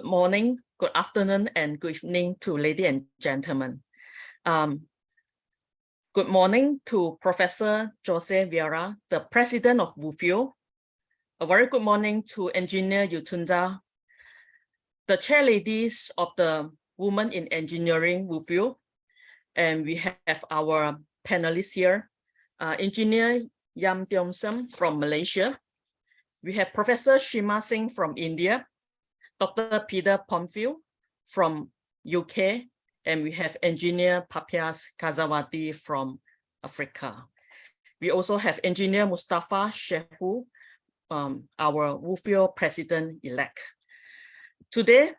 morning, good afternoon, and good evening to ladies and gentlemen. Good morning to Professor José Vieira, the President of WFEO. A very good morning to Engineer Yutunda, the Chair Ladies of the Women in Engineering WFEO. And we have our panelists here, Engineer Yam Teong Sam from Malaysia. We have Professor Singh from India, Dr. Peter Bonfield from UK, and we have Engineer Papias Kazawadi from Africa. We also have Engineer Mustafa Shehu, our WFEO President-elect. Today,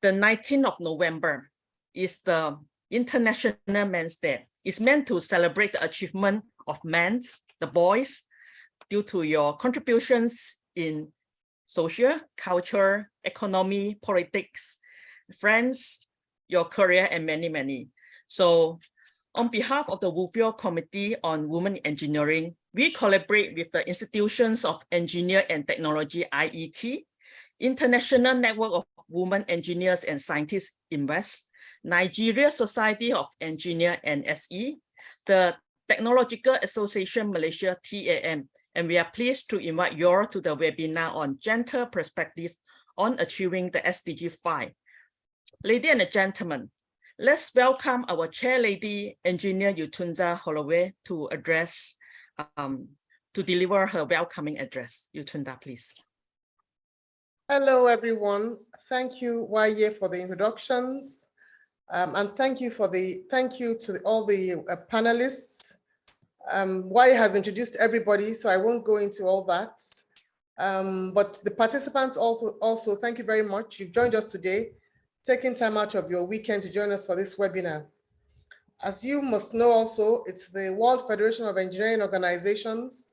the 19th of November, is the International Men's Day. It's meant to celebrate the achievement of men, the boys, due to your contributions in social, culture, economy, politics, friends, your career, and many, many. So on behalf of the WFEO Committee on Women in Engineering, we collaborate with the Institutions of Engineering and Technology, IET, International Network of Women Engineers and Scientists, INWES, Nigeria Society of Engineers, NSE, the Technological Association Malaysia, TAM, and we are pleased to invite you all to the webinar on Gender Perspective on Achieving the SDG 5. Ladies and gentlemen, let's welcome our Chair Lady, Engineer Yutunda Holloway, to address, to deliver her welcoming address. Yutunda, please. Hello, everyone. Thank you, YA, for the introductions. And thank you to all the panelists. YA has introduced everybody, so I won't go into all that. But the participants also, thank you very much. You've joined us today, taking time out of your weekend to join us for this webinar. As you must know also, it's the World Federation of Engineering Organizations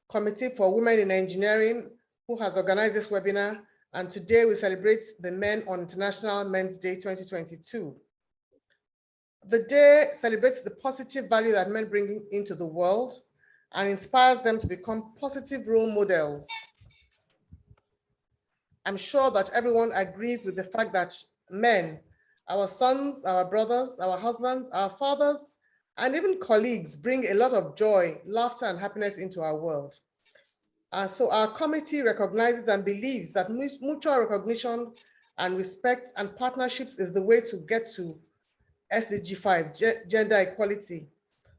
Committee for Women in Engineering who has organized this webinar. And today we celebrate the Men on International Men's Day 2022. The day celebrates the positive value that men bring into the world and inspires them to become positive role models. I'm sure that everyone agrees with the fact that men, our sons, our brothers, our husbands, our fathers, and even colleagues bring a lot of joy, laughter, and happiness into our world. So our committee recognizes and believes that mutual recognition and respect and partnerships is the way to get to SDG 5, gender equality.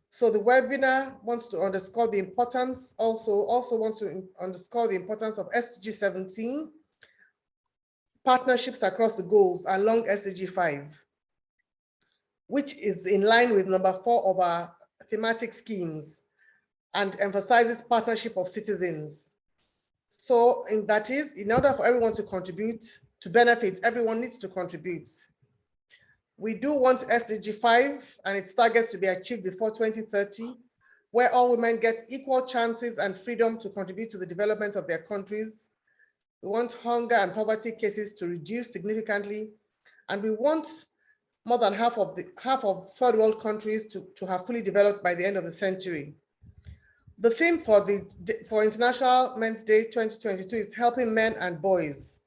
So the webinar wants to underscore the importance, also wants to underscore the importance of SDG 17, partnerships across the goals along SDG 5, which is in line with number 4 of our thematic schemes and emphasizes partnership of citizens. So that is, in order for everyone to contribute to benefits, everyone needs to contribute. We do want SDG 5 and its targets to be achieved before 2030, where all women get equal chances and freedom to contribute to the development of their countries. We want hunger and poverty cases to reduce significantly, and we want more than half of third world countries to have fully developed by the end of the century. The theme for International Men's Day 2022 is helping men and boys.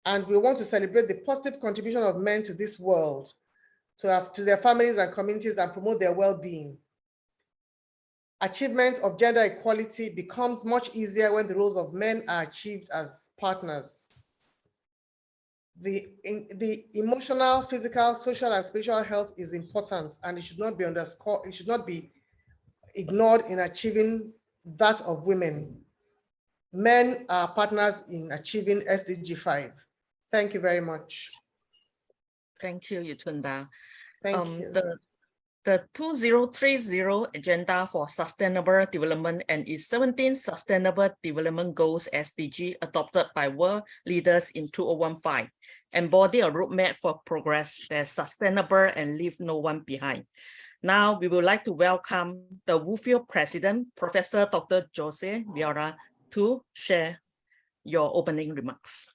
And we want to celebrate the positive contribution of men to this world, to their families and communities, and promote their well-being. Achievement of gender equality becomes much easier when the roles of men are achieved as partners. The emotional, physical, social, and spiritual health is important, and it should not be underscored, it should not be ignored in achieving that of women. Men are partners in achieving SDG 5. Thank you very much. Thank you, Yutunda. Thank you. The 2030 Agenda for Sustainable Development and its 17 Sustainable Development Goals SDG adopted by world leaders in 2015 embody a roadmap for progress that's sustainable and leave no one behind. Now we would like to welcome the WFEO President, Professor Dr. José Vieira, to share your opening remarks.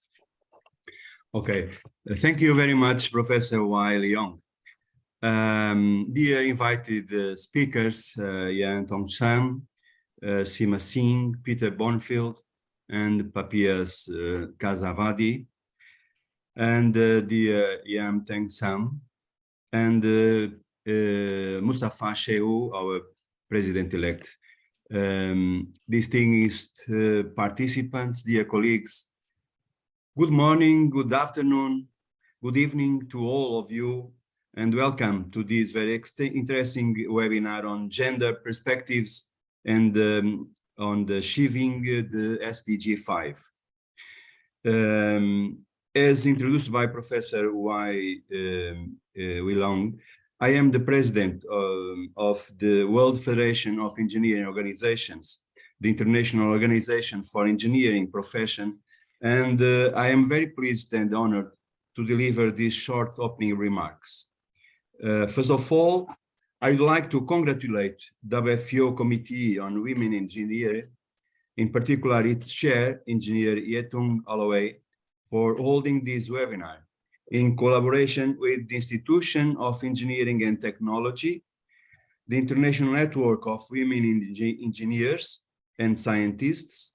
Okay, thank you very much, Professor Leong. Dear invited speakers, Teong, Seema Singh, Peter Bonfield, and Papias Kazawadi. and the Yam Teng Sam, and Mustafa Shehu, our president-elect. Distinguished participants, dear colleagues, good morning, good afternoon, good evening to all of you, and welcome to this very interesting webinar on gender perspectives and on the achieving the SDG 5. As introduced by Professor Leong, I am the president of the World Federation of Engineering Organizations, the international organization for engineering profession, and I am very pleased and honored to deliver these short opening remarks. First of all, I would like to congratulate WFEO Committee on Women Engineering, in particular its chair, Engineer Yetung Alloway, for holding this webinar in collaboration with the Institution of Engineering and Technology, the International Network of Women Engineers and Scientists,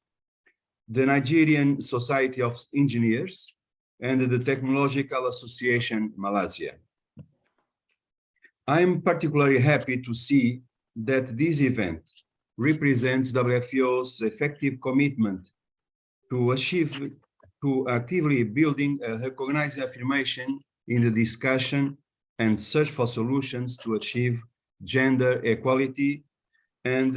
the Nigerian Society of Engineers, and the Technological Association Malaysia. I am particularly happy to see that this event represents WFEO's effective commitment to actively building a recognized affirmation in the discussion and search for solutions to achieve gender equality and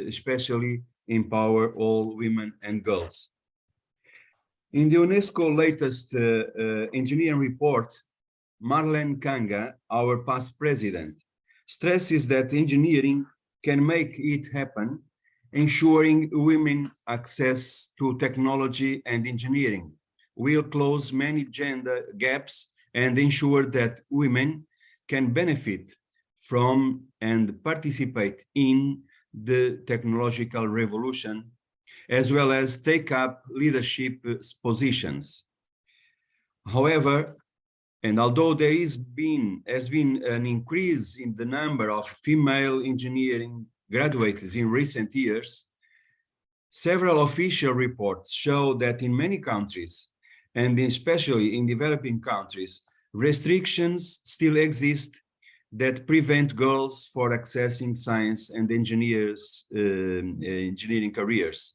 especially empower all women and girls. In the UNESCO latest engineering report, Marlene Kanga, our past president, stresses that engineering can make it happen, ensuring women access to technology and engineering will close many gender gaps and ensure that women can benefit from and participate in the technological revolution, as well as take up leadership positions. However, and although there has been an increase in the number of female engineering graduates in recent years, several official reports show that in many countries, and especially in developing countries, restrictions still exist that prevent girls from accessing science and engineering careers.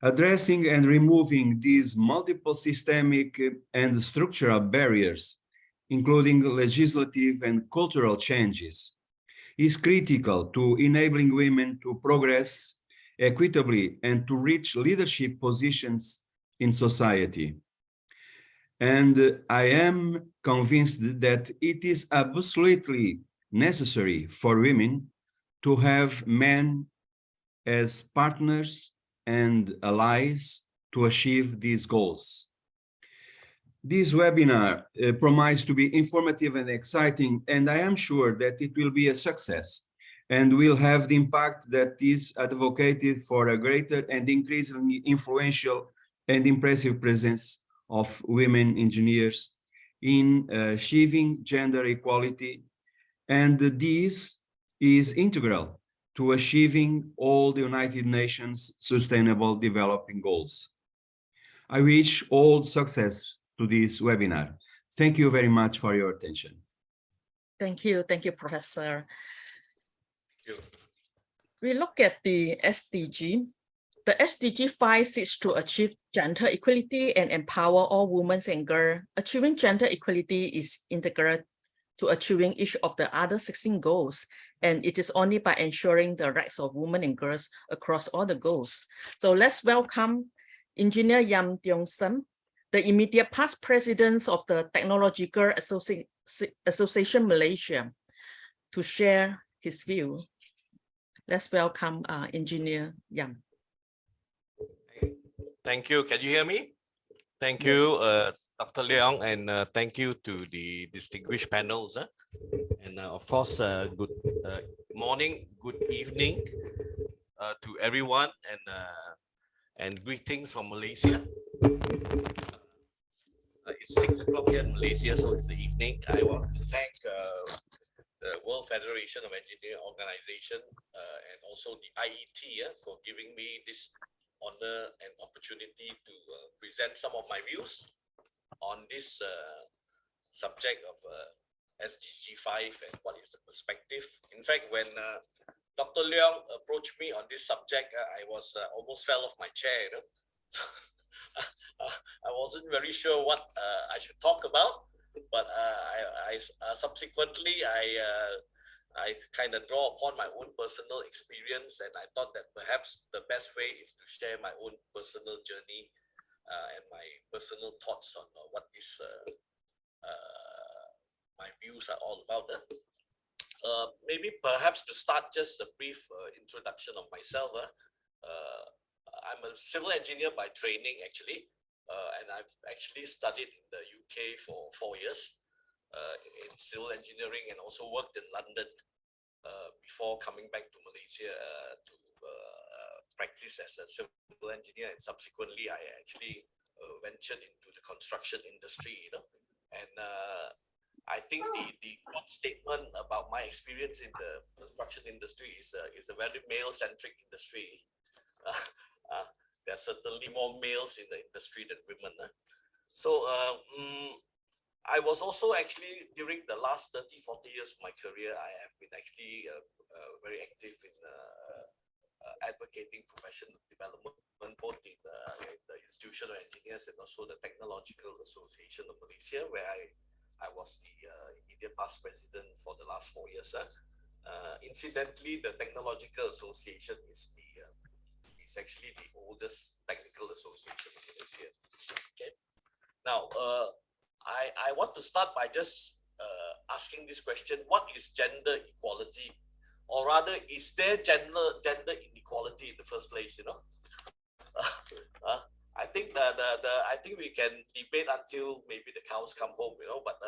Addressing and removing these multiple systemic and structural barriers, including legislative and cultural changes, is critical to enabling women to progress equitably and to reach leadership positions in society. And I am convinced that it is absolutely necessary for women to have men as partners and allies to achieve these goals. This webinar promises to be informative and exciting, and I am sure that it will be a success and will have the impact that is advocated for a greater and increasingly influential and impressive presence of women engineers in achieving gender equality, and this is integral to achieving all the United Nations Sustainable Development Goals. I wish all success to this webinar. Thank you very much for your attention. Thank you, Professor. Thank you. We look at the SDG. The SDG 5 seeks to achieve gender equality and empower all women and girls. Achieving gender equality is integral to achieving each of the other 16 goals, and it is only by ensuring the rights of women and girls across all the goals. So let's welcome Engineer Yam Teong Sam, the immediate past president of the Technological Association Malaysia, to share his view. Let's welcome Engineer Yam. Thank you. Can you hear me? Thank Yes. you, Dr. Leong, and thank you to the distinguished panels. And of course, good morning, good evening to everyone, and greetings from Malaysia. It's 6 o'clock here in Malaysia, so it's the evening. I want to thank the World Federation of Engineering Organization and also the IET for giving me this honor and opportunity to present some of my views. on this subject of SDG 5 and what is the perspective. In fact, when Dr. Leong approached me on this subject, I was almost fell off my chair. You know? I wasn't very sure what I should talk about, but I subsequently I kind of draw upon my own personal experience, and I thought that perhaps the best way is to share my own personal journey and my personal thoughts on what this my views are all about. Maybe perhaps to start, just a brief introduction of myself. I'm a civil engineer by training, actually, and I've actually studied in the UK for 4 years in civil engineering, and also worked in London before coming back to Malaysia to practice as a civil engineer, and subsequently I actually ventured into the construction industry, you know, and I think the broad statement about my experience in the construction industry is a very male-centric industry. There are certainly more males in the industry than women. So I was also actually, during the last 30-40 years of my career, I have been actually very active in advocating professional development, both in the Institution of Engineers and also the Technological Association of Malaysia, where I was the immediate past president for the last 4 years. Incidentally, the Technological Association is actually the oldest technical association in Malaysia. Okay. Now, I want to start by just asking this question: what is gender equality, or rather, is there gender inequality in the first place? You know, I think I think we can debate until maybe the cows come home. You know, but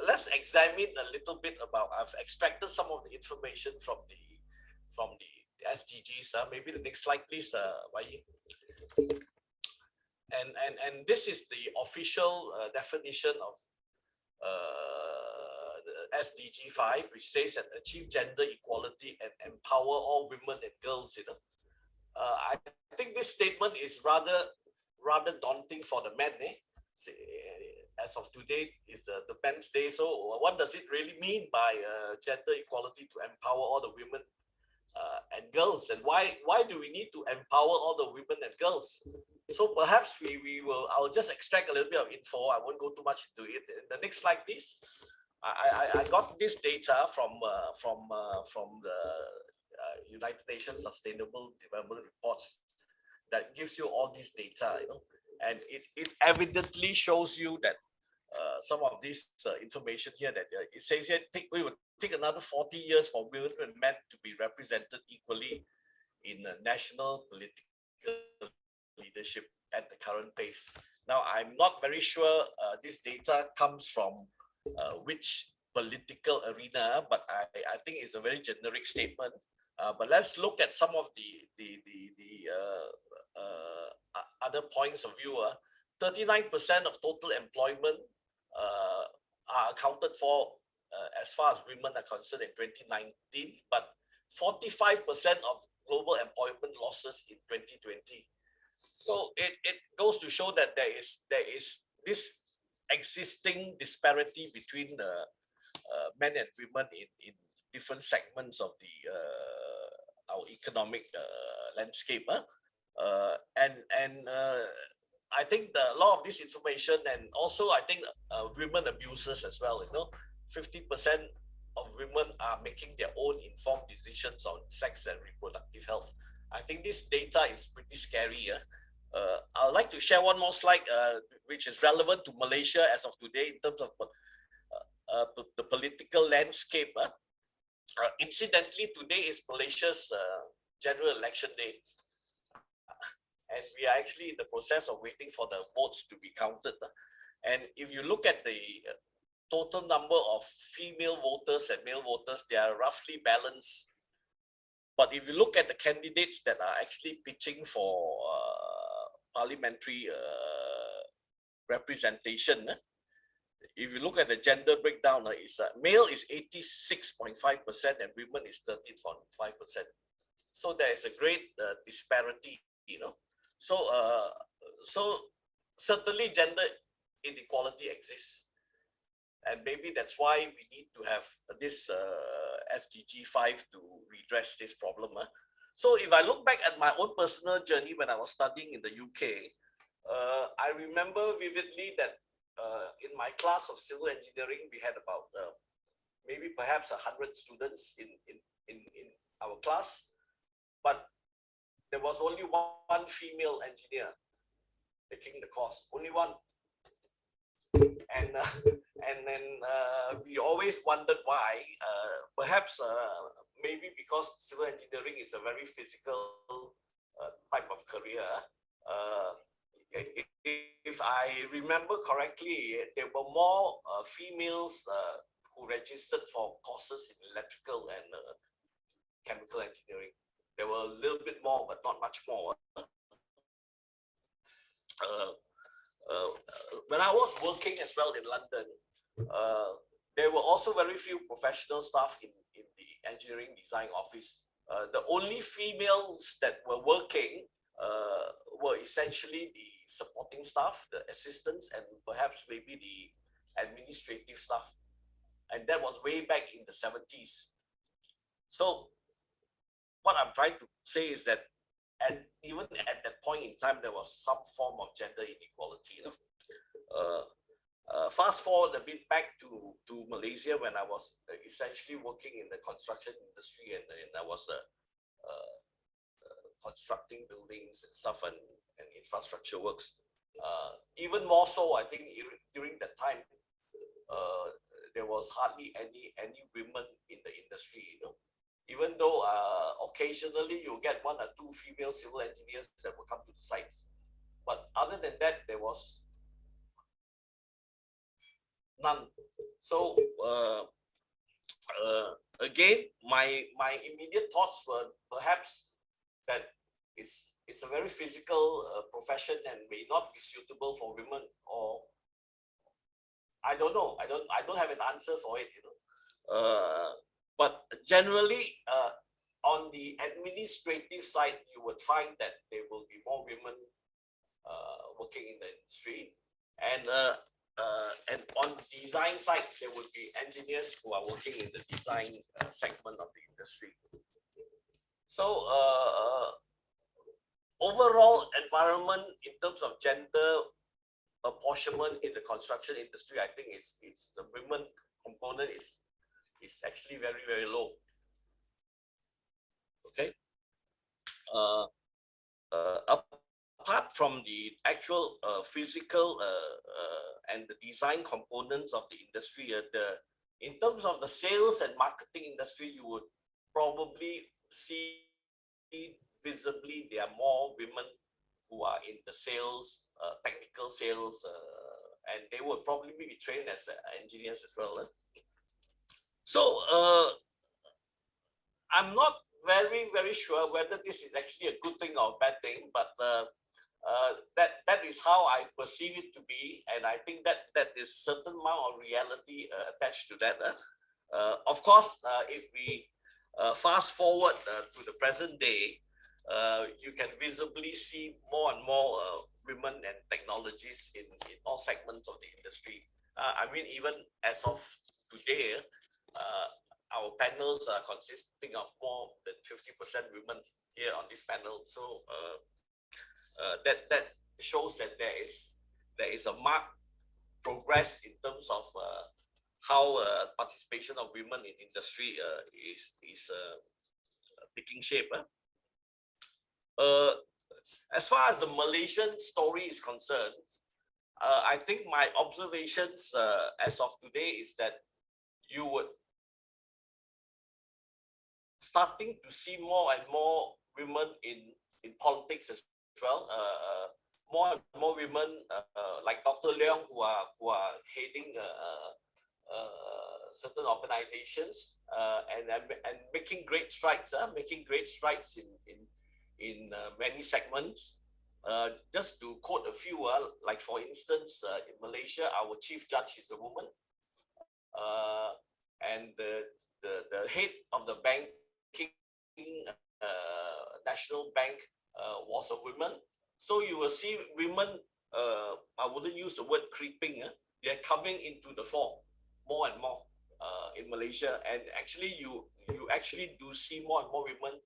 let's examine a little bit about. I've extracted some of the information from the SDGs. Maybe the next slide, please, Wai. And this is the official definition of the SDG 5, which says that achieve gender equality and empower all women and girls. You know, I think this statement is rather daunting for the men. As of today is the Men's Day. So what does it really mean by gender equality to empower all the women and girls, and why do we need to empower all the women and girls? So perhaps I'll just extract a little bit of info. I won't go too much into it. The next slide, please. I got this data from the United Nations Sustainable Development Reports that gives you all this data, you know, and it evidently shows you that some of this information here that it says here we would take another 40 years for women and men to be represented equally in national political leadership at the current pace. Now, I'm not very sure this data comes from which political arena, but I think it's a very generic statement. But let's look at some of the other points of view. 39% of total employment are accounted for as far as women are concerned in 2019, but 45% of global employment losses in 2020. So it goes to show that there is this existing disparity between the men and women in different segments of the our economic landscape. I think a lot of this information, and also I think women abusers as well, you know, 50% of women are making their own informed decisions on sex and reproductive health. I think this data is pretty scary. I'd like to share one more slide, which is relevant to Malaysia as of today in terms of the political landscape. Incidentally, today is Malaysia's general election day. And we are actually in the process of waiting for the votes to be counted. And if you look at the total number of female voters and male voters, they are roughly balanced. But if you look at the candidates that are actually pitching for parliamentary representation, if you look at the gender breakdown, male is 86.5% and women is 13.5%. So there is a great disparity, you know. So certainly gender inequality exists. And maybe that's why we need to have this SDG 5 to redress this problem. So if I look back at my own personal journey when I was studying in the UK, I remember vividly that in my class of civil engineering, we had about maybe perhaps 100 students in our class, but there was only one female engineer taking the course, only one. And then we always wondered why. Perhaps maybe because civil engineering is a very physical type of career. If I remember correctly, there were more females who registered for courses in electrical and chemical engineering. There were a little bit more, but not much more. When I was working as well in London, there were also very few professional staff in the engineering design office. The only females that were working were essentially the supporting staff, the assistants, and perhaps maybe the administrative staff. And that was way back in the 70s. So what I'm trying to say is that even at that point in time, there was some form of gender inequality. Fast forward a bit back to Malaysia when I was essentially working in the construction industry, and I was constructing buildings and stuff and infrastructure works. Even more so, I think during that time, there was hardly any women in the industry. Even though occasionally you get one or two female civil engineers that will come to the sites. But other than that, there was none. So again, my immediate thoughts were perhaps that it's a very physical profession and may not be suitable for women, or I don't know. I don't have an answer for it, But generally, on the administrative side, you would find that there will be more women working in the industry, and on the design side, there would be engineers who are working in the design segment of the industry. So overall environment in terms of gender apportionment in the construction industry, I think it's the women component is actually very, very low. Okay. Apart from the actual physical and the design components of the industry, in terms of the sales and marketing industry, you would probably see visibly there are more women who are in the sales, technical sales, and they would probably be trained as engineers as well. So I'm not very sure whether this is actually a good thing or a bad thing, but that is how I perceive it to be, and I think that is certain amount of reality attached to that. Of course, if we fast forward to the present day, you can visibly see more and more women and technologies in all segments of the industry. I mean, even as of today, our panels are consisting of more than 50% women here on this panel. So that shows that there is a marked progress in terms of how participation of women in industry is taking shape. As far as the Malaysian story is concerned, I think my observations as of today is that you would starting to see more and more women in politics as well. More and more women like Dr. Leong who are heading certain organizations and making great strides. In many segments. Just to quote a few, like for instance, in Malaysia, our chief judge is a woman, and the head of the banking national bank was a woman. So you will see women I wouldn't use the word creeping. They're coming into the fore more and more in Malaysia, and actually you actually do see more and more women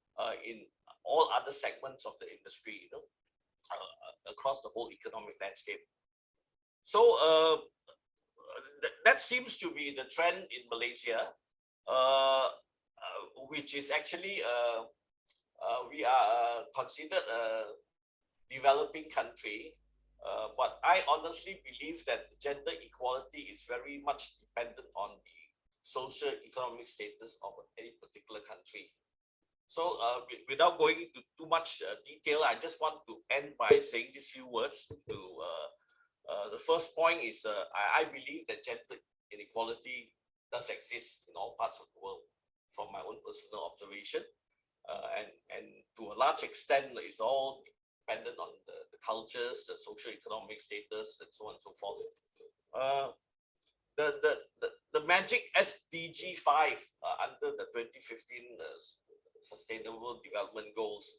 in all other segments of the industry, across the whole economic landscape. So that seems to be the trend in Malaysia, which is actually we are considered a developing country, but I honestly believe that gender equality is very much dependent on the social economic status of any particular country. So without going into too much detail, I just want to end by saying these few words. The first point is I believe that gender inequality does exist in all parts of the world, from my own personal observation, and to a large extent, it's all dependent on the cultures, the social economic status, and so on and so forth. The magic SDG 5 under the 2015 Sustainable Development Goals.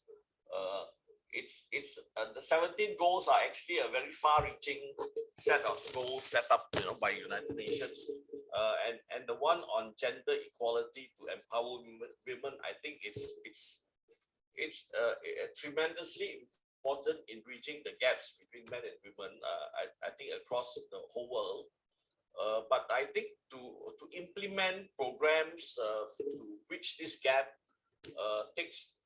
It's the 17 goals are actually a very far-reaching set of goals set up, by United Nations, and the one on gender equality to empower women, I think it's tremendously important in bridging the gaps between men and women. I think across the whole world. But I think to implement programs to bridge this gap takes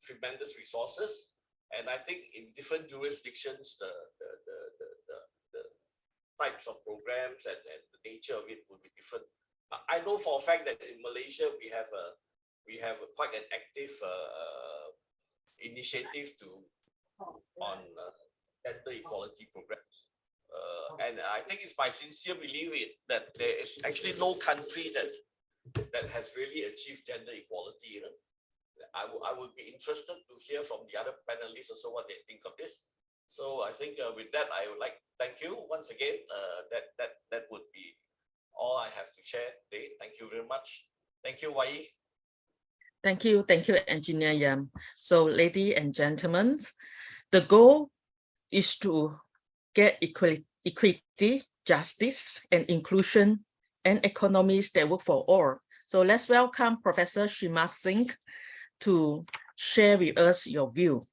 tremendous resources, and I think in different jurisdictions the types of programs and the nature of it will be different. I know for a fact that in Malaysia we have quite an active initiative on gender equality programs. And I think it's my sincere belief that there is actually no country that has really achieved gender equality. I would be interested to hear from the other panelists also what they think of this. So I think with that, I would like to thank you once again. That would be all I have to share today. Thank you very much. Thank you, Wai. Thank you, Engineer Yam. So, ladies and gentlemen, the goal is to get equity, justice, and inclusion, and economies that work for all. So let's welcome Professor Sheema Singh to share with us your view.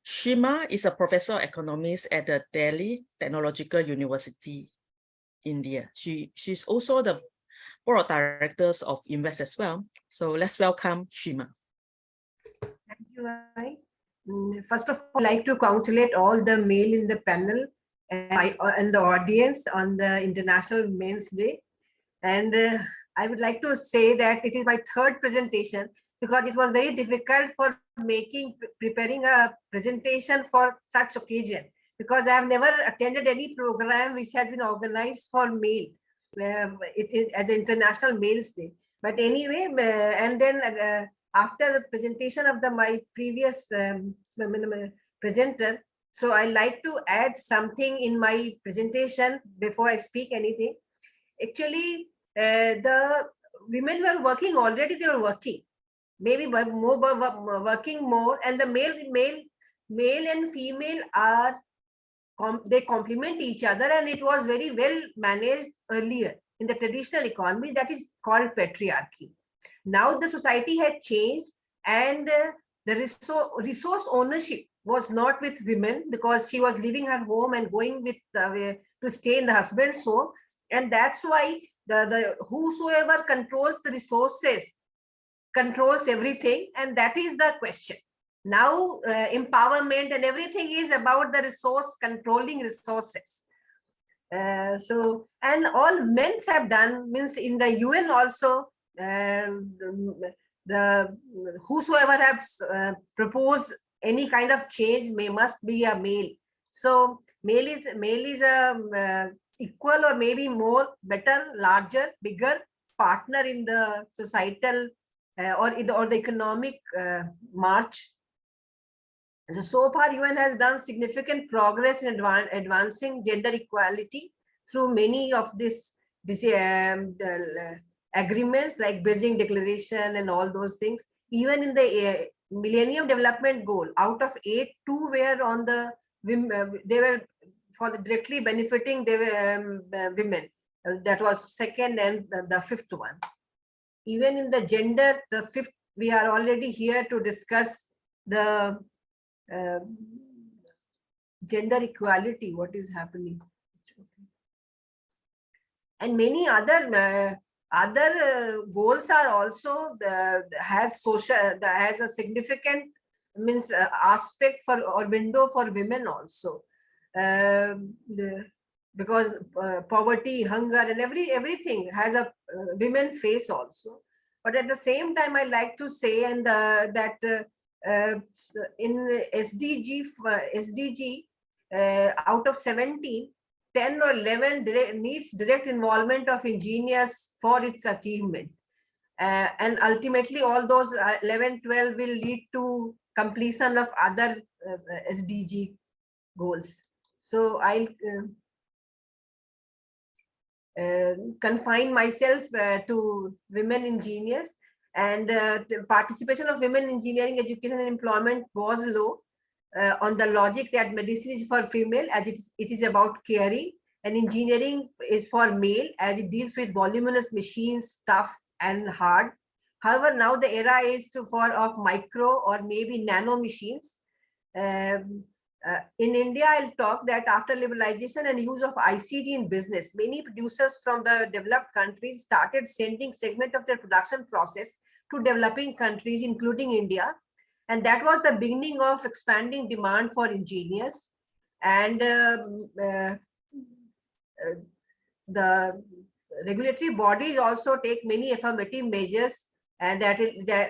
Sheema is a professor of economics at the Delhi Technological University, India. She's also the board of directors of INWES as well. So let's welcome Sheema. Thank you. First of all, I'd like to congratulate all the male in the panel and the audience on the International Men's Day. And I would like to say that it is my third presentation, because it was very difficult for preparing a presentation for such occasion, because I have never attended any program which has been organized for male. It is as an International Males Day. But anyway, and then after the presentation of my previous presenter, so I like to add something in my presentation before I speak anything. Actually, the women were working already, they were working, maybe working more, and the male and female they complement each other, and it was very well managed earlier in the traditional economy that is called patriarchy. Now the society had changed, and the resource ownership was not with women, because she was leaving her home and going with to stay in the husband's home, and that's why the whosoever controls the resources controls everything, and that is the question. Now empowerment and everything is about the controlling resources. So, and all men have done, means in the UN also, the whosoever has proposed any kind of change must be a male. So male is equal or maybe more, better, larger, bigger partner in the societal or the economic march. So far, UN has done significant progress in advancing gender equality through many of these agreements like Beijing Declaration and all those things. Even in the Millennium Development Goal, out of 8, 2 were on the women. They were for the directly benefiting the women. That was second and the fifth one. Even in the gender, the fifth, we are already here to discuss the gender equality, what is happening. And many other goals are also has a significant aspect for or window for women also, because poverty, hunger, and everything has a women face also. But at the same time, I like to say that in SDG out of 17, 10 or 11 needs direct involvement of engineers for its achievement. And ultimately, all those 11, 12 will lead to completion of other SDG goals. So I'll confine myself to women engineers, and the participation of women in engineering, education and employment was low on the logic that medicine is for female as it is about caring, and engineering is for male as it deals with voluminous machines, tough and hard. However, now the era is of micro or maybe nano machines. In India, I'll talk that after liberalization and use of ICT in business, many producers from the developed countries started sending segment of their production process to developing countries, including India. And that was the beginning of expanding demand for engineers. And the regulatory bodies also take many affirmative measures, and that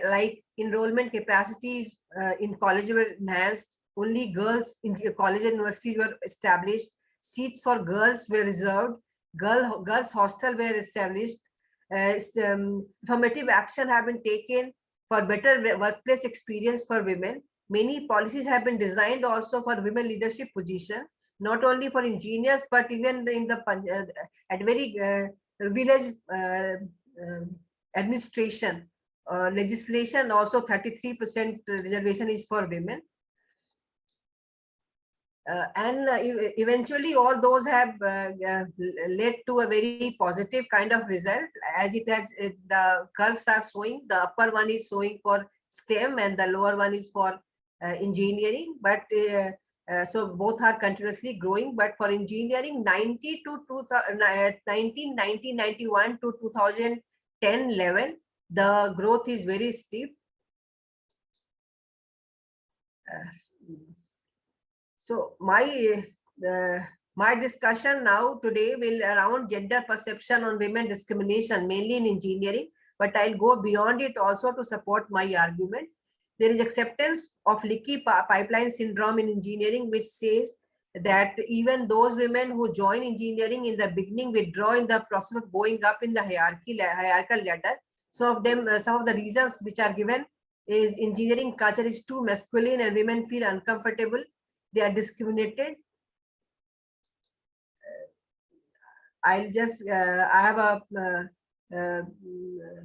like enrollment capacities in colleges were enhanced. Only girls in college and universities were established. Seats for girls were reserved. Girls' hostel were established. Affirmative action have been taken for better workplace experience for women. Many policies have been designed also for women leadership position, not only for engineers, but even in the at very village administration legislation. Also, 33% reservation is for women. Eventually all those have led to a very positive kind of result, as it has the curves are showing. The upper one is showing for STEM and the lower one is for engineering, but so both are continuously growing. But for engineering, 1991 to 2010-11, the growth is very steep. So my discussion now today will around gender perception on women discrimination, mainly in engineering, but I'll go beyond it also to support my argument. There is acceptance of leaky pipeline syndrome in engineering, which says that even those women who join engineering in the beginning withdraw in the process of going up in the hierarchical ladder. Some of the reasons which are given is engineering culture is too masculine and women feel uncomfortable. They are discriminated. I'll just, I have a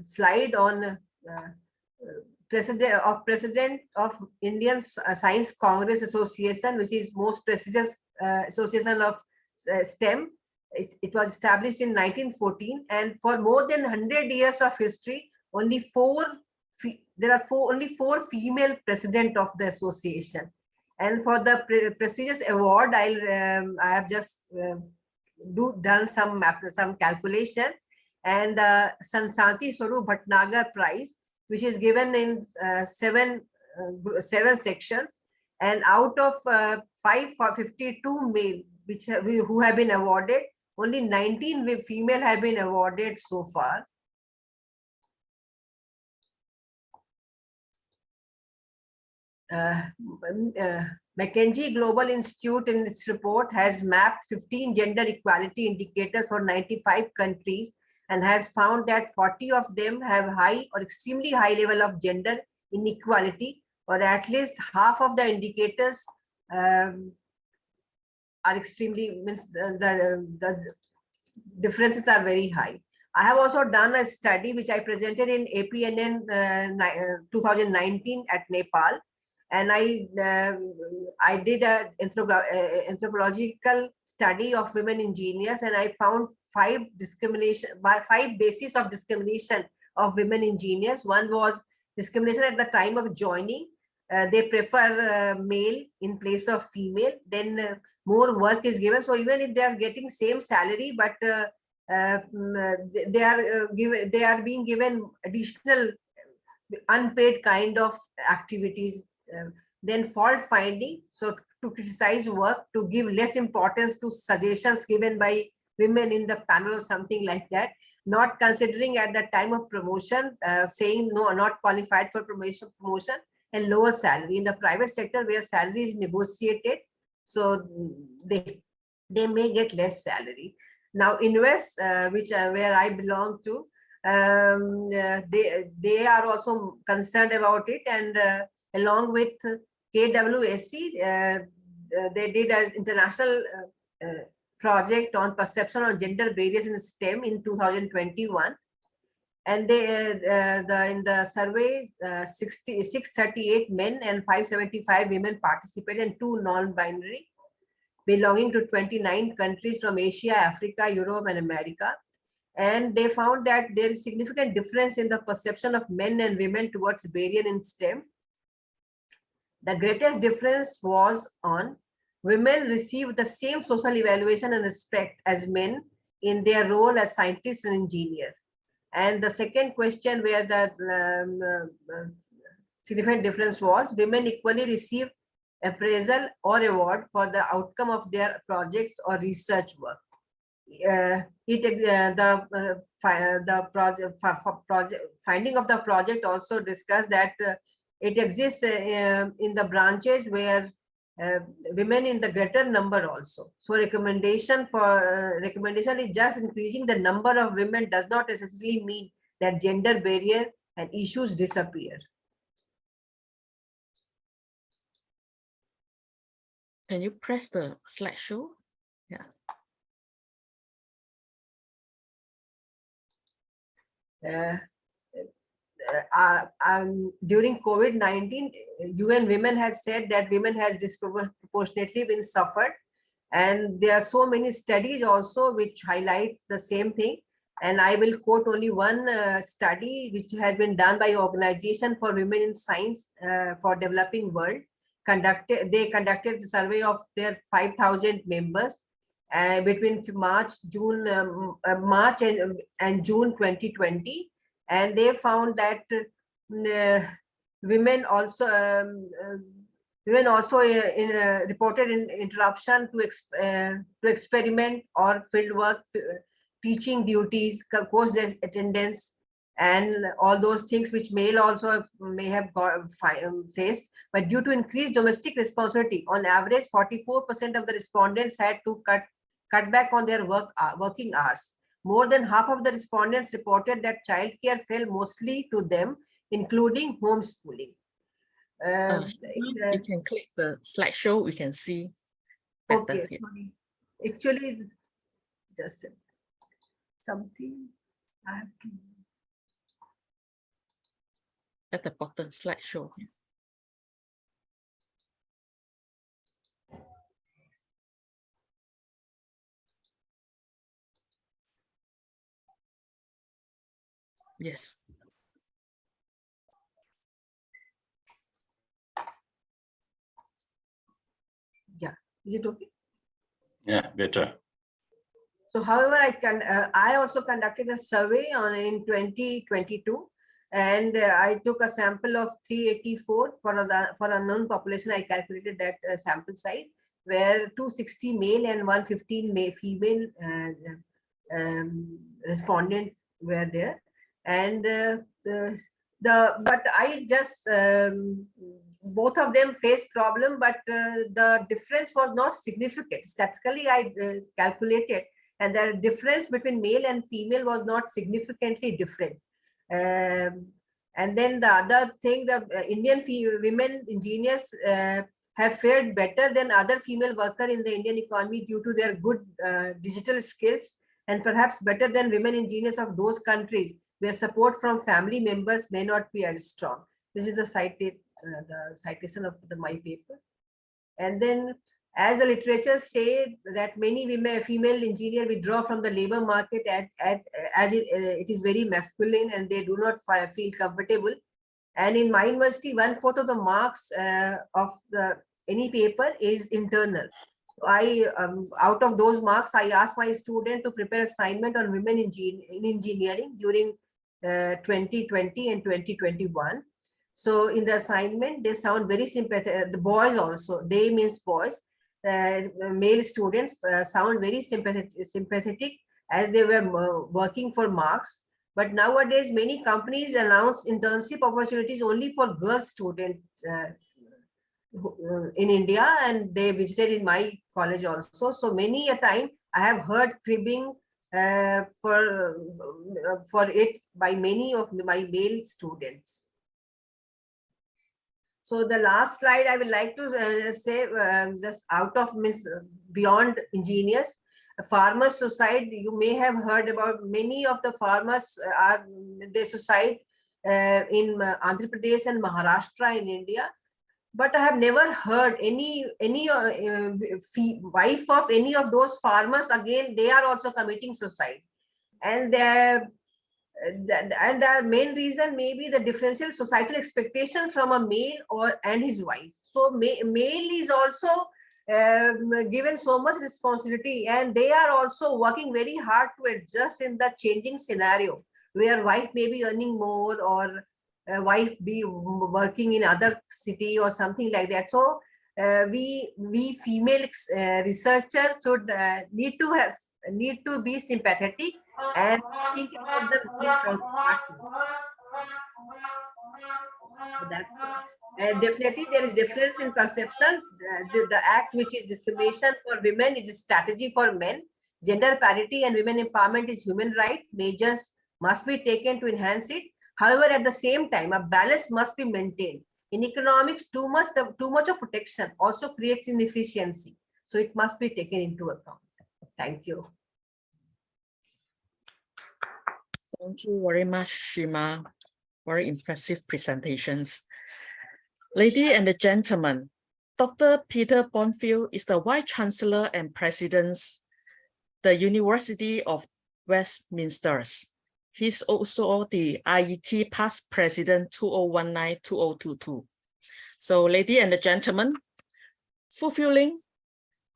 slide on President of Indian Science Congress Association, which is most prestigious association of STEM. It was established in 1914, and for more than 100 years of history, only there are only four female president of the association. And for the prestigious award, I have just done some calculation, and the Sansanti Swarup Bhatnagar Prize, which is given in seven sections, and out of 552 male who have been awarded, only 19 female have been awarded so far. McKinsey Global Institute in its report has mapped 15 gender equality indicators for 95 countries and has found that 40 of them have high or extremely high level of gender inequality, or at least half of the indicators are extremely, means the differences are very high. I have also done a study which I presented in APNN 2019 at Nepal. And I did an anthropological study of women engineers, and I found five bases of discrimination of women engineers. One was discrimination at the time of joining. They prefer male in place of female. Then more work is given. So even if they are getting same salary, but they are being given additional unpaid kind of activities. Then fault finding, so to criticize work, to give less importance to suggestions given by women in the panel or something like that, not considering at the time of promotion, saying no, not qualified for promotion, and lower salary in the private sector where salary is negotiated, so they may get less salary. Now INWES, where I belong to, they are also concerned about it, and along with KWSC, they did an international project on perception on gender barriers in STEM in 2021, and they in the survey 638 men and 575 women participated, and 2 non-binary belonging to 29 countries from Asia, Africa, Europe, and America. And they found that there is significant difference in the perception of men and women towards barrier in STEM. The greatest difference was on women receive the same social evaluation and respect as men in their role as scientists and engineers. And the second question where the significant difference was, women equally receive appraisal or award for the outcome of their projects or research work. Finding of the project also discussed that it exists in the branches where women in the greater number also. So recommendation is just increasing the number of women does not necessarily mean that gender barrier and issues disappear. Can you press the slideshow? Yeah. During COVID-19, UN Women has said that women has disproportionately been suffered, and there are so many studies also which highlight the same thing. And I will quote only one study which has been done by Organization for Women in Science for Developing World. They conducted the survey of their 5,000 members between March and June 2020, and they found that women also reported interruption to experiment or fieldwork, teaching duties, course attendance, and all those things which male also may have faced. But due to increased domestic responsibility, on average 44% of the respondents had to cut back on their working hours. More than half of the respondents reported that childcare fell mostly to them, including homeschooling. You can click the slideshow, we can see better. Okay, here. Actually, just something I have to. At the bottom, slideshow. Yes. Yeah, is it okay? Yeah, better. So, however, I also conducted a survey in 2022, and I took a sample of 384 for a known population. I calculated that sample size, where 260 male and 115 female respondents were there, and but I just both of them faced problem, but the difference was not significant. Statistically, I calculated, and the difference between male and female was not significantly different. And then the other thing, the Indian women engineers have fared better than other female workers in the Indian economy due to their good digital skills, and perhaps better than women engineers of those countries where support from family members may not be as strong. This is the cited the citation of my paper. And then, as the literature say that many women, female engineers withdraw from the labor market as it is very masculine and they do not feel comfortable. And in my university, 1/4 of the marks of any paper is internal. So I, out of those marks, I asked my student to prepare assignment on women in engineering during 2020 and 2021. So in the assignment, they sound very sympathetic. The boys also, they means boys, male students sound very sympathetic as they were working for marks. But nowadays, many companies announce internship opportunities only for girl students in India, and they visited in my college also. So many a time I have heard cribbing for it by many of my male students. So the last slide I would like to say, just out of beyond engineers, farmers suicide. You may have heard about many of the farmers they suicide in Andhra Pradesh and Maharashtra in India. But I have never heard any wife of any of those farmers, again, they are also committing suicide. And the main reason may be the differential societal expectation from a male and his wife. So male is also given so much responsibility, and they are also working very hard to adjust in the changing scenario where wife may be earning more or wife be working in other city or something like that. So we female researchers should need to be sympathetic and think about the counterparts. So that's definitely there is difference in perception. The act which is discrimination for women is a strategy for men. Gender parity and women empowerment is human right. Measures must be taken to enhance it. However, at the same time, a balance must be maintained. In economics, too much of protection also creates inefficiency. So it must be taken into account. Thank you. Thank you very much, Seema. Very impressive presentations. Ladies and gentlemen, Dr. Peter Bonfield is the Vice Chancellor and President, the University of Westminster. He's also the IET past president 2019-2022. So, ladies and gentlemen, fulfilling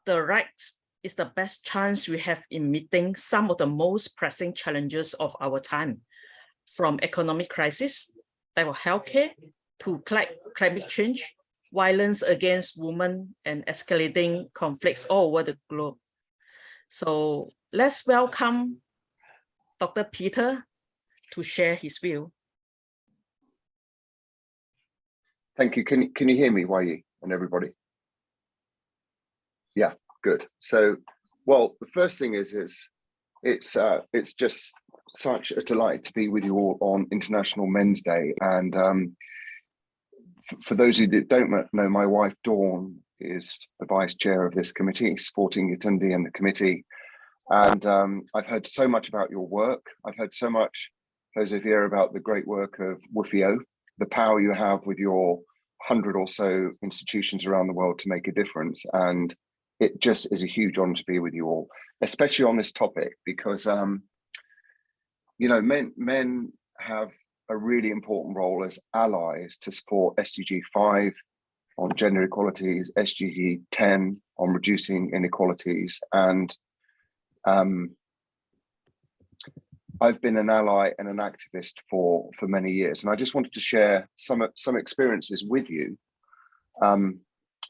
the rights is the best chance we have in meeting some of the most pressing challenges of our time, from economic crisis, like healthcare, to climate change, violence against women, and escalating conflicts all over the globe. So let's welcome Dr. Peter to share his view. Thank you. Can you hear me, Wai and everybody? Yeah, good. So, well, the first thing is it's just such a delight to be with you all on International Men's Day. And for those of you that don't know, my wife Dawn is the vice chair of this committee, supporting Yutundi and the committee. And I've heard so much about your work. I've heard so much, José Vieira, about the great work of WFEO, the power you have with your 100 or so institutions around the world to make a difference. And it just is a huge honor to be with you all, especially on this topic, because you know, men have a really important role as allies to support SDG 5 on gender equalities, SDG 10 on reducing inequalities. And I've been an ally and an activist for many years. And I just wanted to share some experiences with you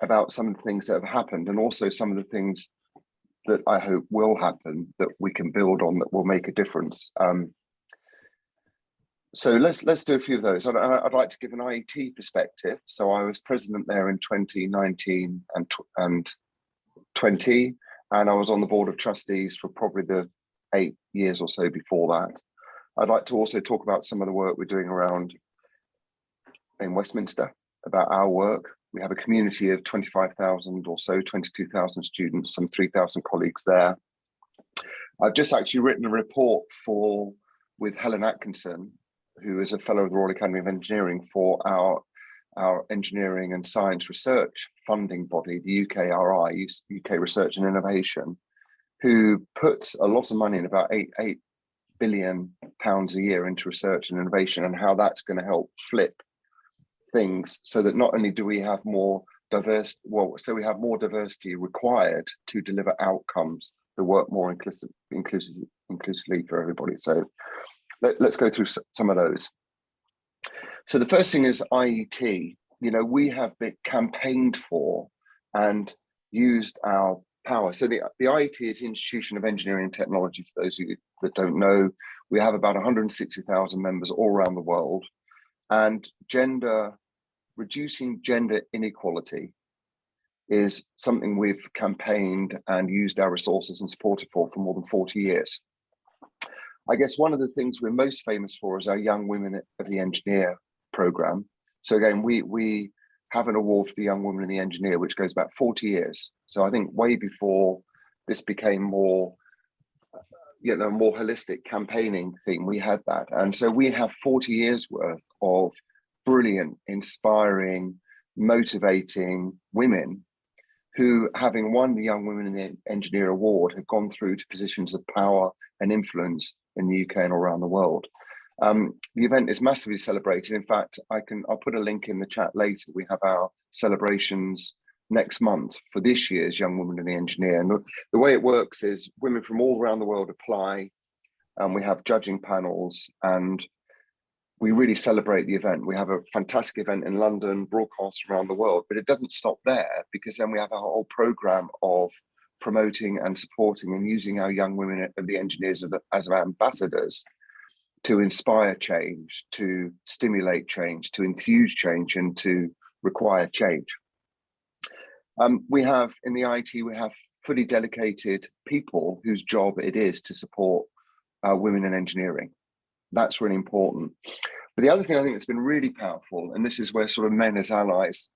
about some of the things that have happened, and also some of the things that I hope will happen that we can build on, that will make a difference. So let's do a few of those. I'd like to give an IET perspective. So I was president there in 2019 and 20, and I was on the board of trustees for probably the 8 years or so before that. I'd like to also talk about some of the work we're doing around in Westminster, about our work. We have a community of 25,000 or so, 22,000 students, some 3,000 colleagues there. I've just actually written a report with Helen Atkinson, who is a fellow of the Royal Academy of Engineering, for our our engineering and science research funding body, the UKRI, UK Research and Innovation, who puts a lot of money in, about £8 billion a year, into research and innovation, and how that's going to help flip things so that not only do we have more diverse, so we have more diversity required to deliver outcomes that work more inclusively for everybody. So let's go through some of those. So the first thing is IET. You know, we have been campaigned for and used our power. So the IET is the Institution of Engineering and Technology. For those of you that don't know, we have about 160,000 members all around the world, and reducing gender inequality is something we've campaigned and used our resources and supported for more than 40 years. I guess one of the things we're most famous for is our Young Women of the Engineer program. So again, we have an award for the Young Women in the Engineer, which goes back 40 years. So I think way before this became more, more holistic campaigning theme, we had that. And so we have 40 years worth of brilliant, inspiring, motivating women who, having won the Young Women in the Engineer Award, have gone through to positions of power and influence in the UK and around the world. The event is massively celebrated. In fact, I'll put a link in the chat later. We have our celebrations next month for this year's Young Women in the Engineer. And the way it works is women from all around the world apply, and we have judging panels, and we really celebrate the event. We have a fantastic event in London, broadcast around the world, but it doesn't stop there, because then we have a whole program of promoting and supporting and using our young women of the engineers as ambassadors to inspire change, to stimulate change, to enthuse change, and to require change. We have, in the IET, we have fully dedicated people whose job it is to support women in engineering. That's really important. But the other thing I think that's been really powerful, and this is where sort of men as allies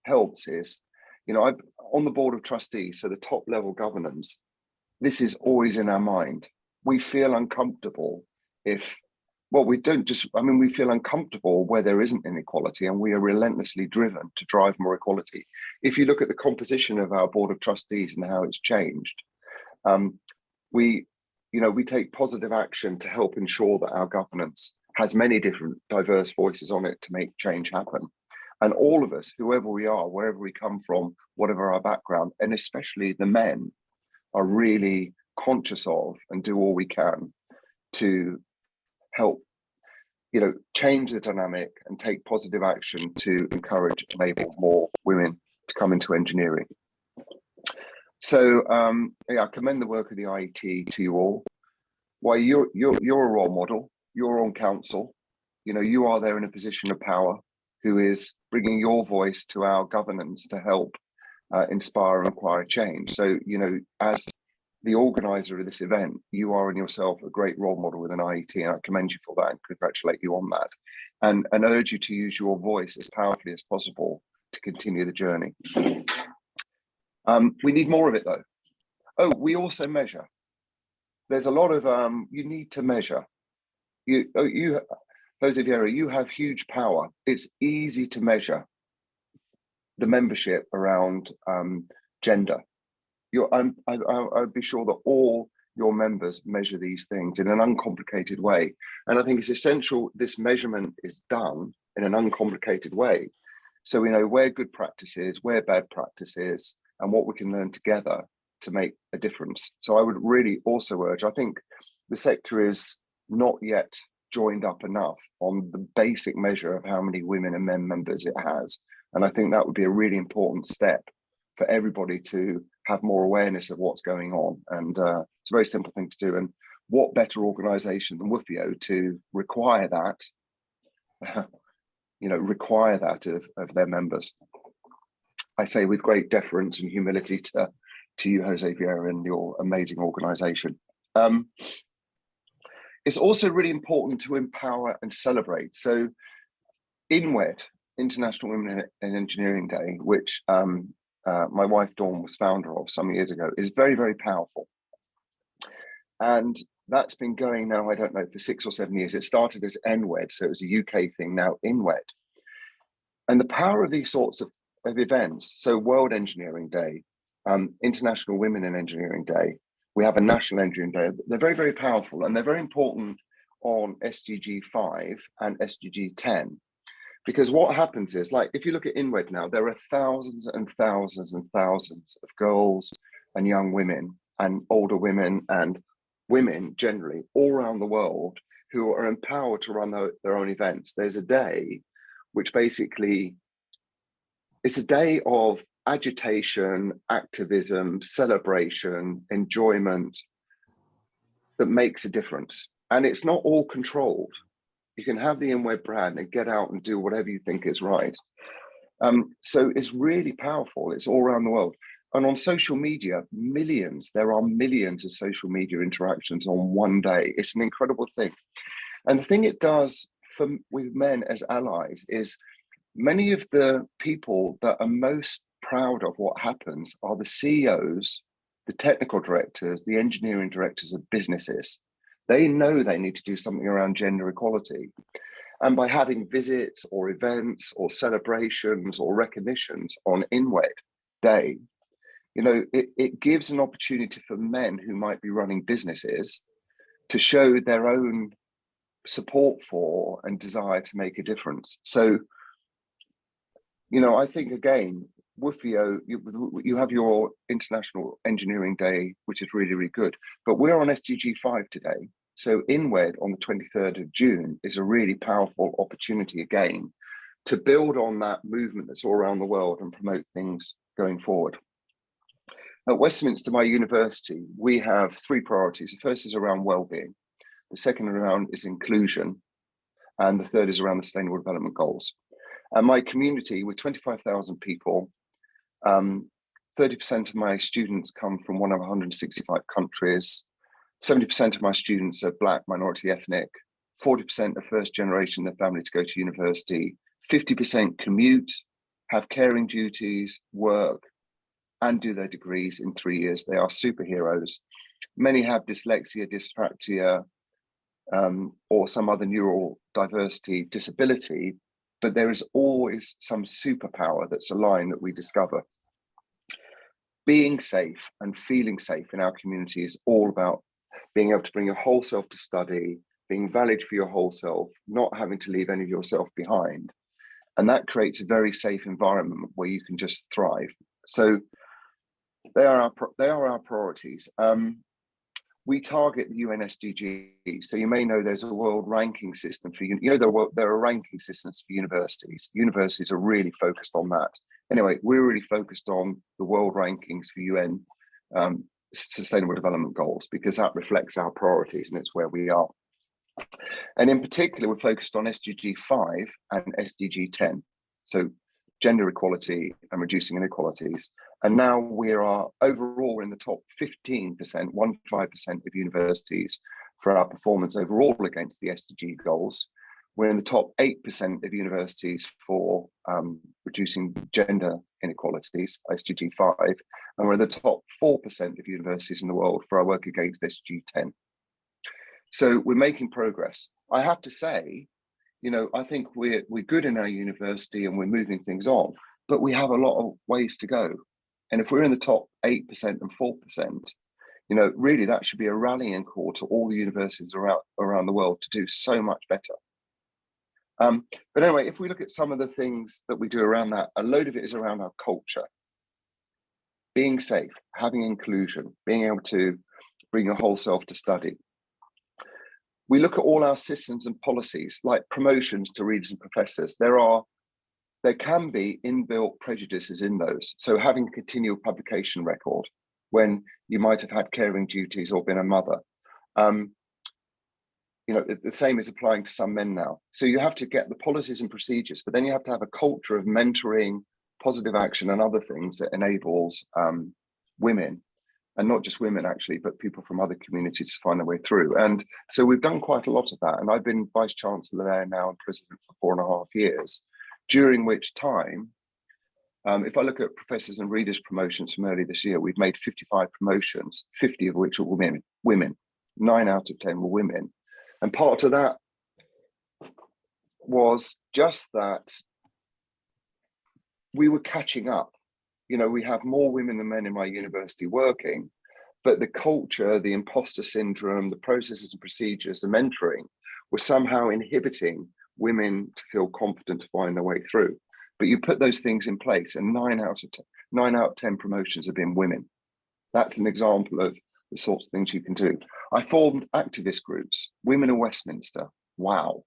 helps, is, I'm on the board of trustees, so the top level governance, this is always in our mind. We feel uncomfortable we feel uncomfortable where there isn't inequality, and we are relentlessly driven to drive more equality. If you look at the composition of our board of trustees and how it's changed, we take positive action to help ensure that our governance has many different diverse voices on it to make change happen. And all of us, whoever we are, wherever we come from, whatever our background, and especially the men, are really conscious of and do all we can to help, change the dynamic and take positive action to encourage and enable more women to come into engineering. So I commend the work of the IET to you all. Why, you're a role model. You're on council. You are there in a position of power, who is bringing your voice to our governance to help inspire and require change. So, as the organizer of this event, you are in yourself a great role model with an IET, and I commend you for that and congratulate you on that, and urge you to use your voice as powerfully as possible to continue the journey. We need more of it, though. Oh, we also measure. There's a lot of, you need to measure. You, José Vieira, you have huge power. It's easy to measure the membership around gender. I'd be sure that all your members measure these things in an uncomplicated way. And I think it's essential this measurement is done in an uncomplicated way, so we know where good practice is, where bad practice is, and what we can learn together to make a difference. So I would really also urge, I think the sector is not yet joined up enough on the basic measure of how many women and men members it has. And I think that would be a really important step for everybody to have more awareness of what's going on. And it's a very simple thing to do. And what better organization than WFEO to require that, require that of their members. I say with great deference and humility to you, José Vieira, and your amazing organization. It's also really important to empower and celebrate. So INWED, International Women in Engineering Day, which my wife Dawn was founder of some years ago, is very, very powerful. And that's been going now, I don't know, for 6 or 7 years. It started as NWED, so it was a UK thing, now INWED. And the power of these sorts of events, so World Engineering Day, International Women in Engineering Day, we have a National Engineering Day. They're very, very powerful, and they're very important on SDG 5 and SDG 10. Because what happens is, like, if you look at INWED now, there are thousands and thousands and thousands of girls and young women and older women and women generally all around the world who are empowered to run their own events. There's a day which basically, it's a day of agitation, activism, celebration, enjoyment that makes a difference. And it's not all controlled. You can have the INWED brand and get out and do whatever you think is right. So it's really powerful. It's all around the world. And on social media, there are millions of social media interactions on one day. It's an incredible thing. And the thing it does with men as allies is many of the people that are most proud of what happens are the CEOs, the technical directors, the engineering directors of businesses. They know they need to do something around gender equality. And by having visits or events or celebrations or recognitions on INWED Day, it gives an opportunity for men who might be running businesses to show their own support for and desire to make a difference. So, I think, again, WFEO, you have your International Engineering Day, which is really, really good. But we're on SDG 5 today. So INWED on the 23rd of June is a really powerful opportunity, again, to build on that movement that's all around the world and promote things going forward. At Westminster, my university, we have 3 priorities. The first is around well-being. The second around is inclusion. And the third is around the Sustainable Development Goals. And my community, with 25,000 people, 30% of my students come from one of 165 countries. 70% of my students are Black, minority ethnic. 40% are first generation in their family to go to university. 50% commute, have caring duties, work, and do their degrees in 3 years. They are superheroes. Many have dyslexia, dyspraxia, or some other neural diversity disability, but there is always some superpower that's a line that we discover. Being safe and feeling safe in our community is all about being able to bring your whole self to study, being valid for your whole self, not having to leave any of yourself behind. And that creates a very safe environment where you can just thrive. So they are our priorities. We target the UN SDGs. So you may know there's a world ranking system for, there are ranking systems for universities. Universities are really focused on that. Anyway, we're really focused on the world rankings for UN Sustainable Development Goals, because that reflects our priorities and it's where we are. And in particular, we're focused on SDG 5 and SDG 10. So gender equality and reducing inequalities. And now we are overall in the top 15%, 15% of universities for our performance overall against the SDG goals. We're in the top 8% of universities for reducing gender inequalities, SDG 5, and we're in the top 4% of universities in the world for our work against SDG 10. So we're making progress. I have to say, I think we're good in our university and we're moving things on, but we have a lot of ways to go. And if we're in the top 8% and 4%, really that should be a rallying call to all the universities around the world to do so much better. But anyway, if we look at some of the things that we do around that, a load of it is around our culture. Being safe, having inclusion, being able to bring your whole self to study. We look at all our systems and policies, like promotions to readers and professors. There can be inbuilt prejudices in those. So having a continual publication record when you might have had caring duties or been a mother. The same is applying to some men now. So you have to get the policies and procedures, but then you have to have a culture of mentoring, positive action and other things that enables women, and not just women actually, but people from other communities to find their way through. And so we've done quite a lot of that. And I've been Vice Chancellor there now and President for 4.5 years, during which time, if I look at professors and readers promotions from early this year, we've made 55 promotions, 50 of which are women, 9 out of 10 were women. And part of that was just that we were catching up. You know, we have more women than men in my university working, but the culture, the imposter syndrome, the processes and procedures, the mentoring were somehow inhibiting women to feel confident to find their way through. But you put those things in place, and 9 out of 10 promotions have been women. That's an example of the sorts of things you can do. I formed activist groups, Women in Westminster. Wow.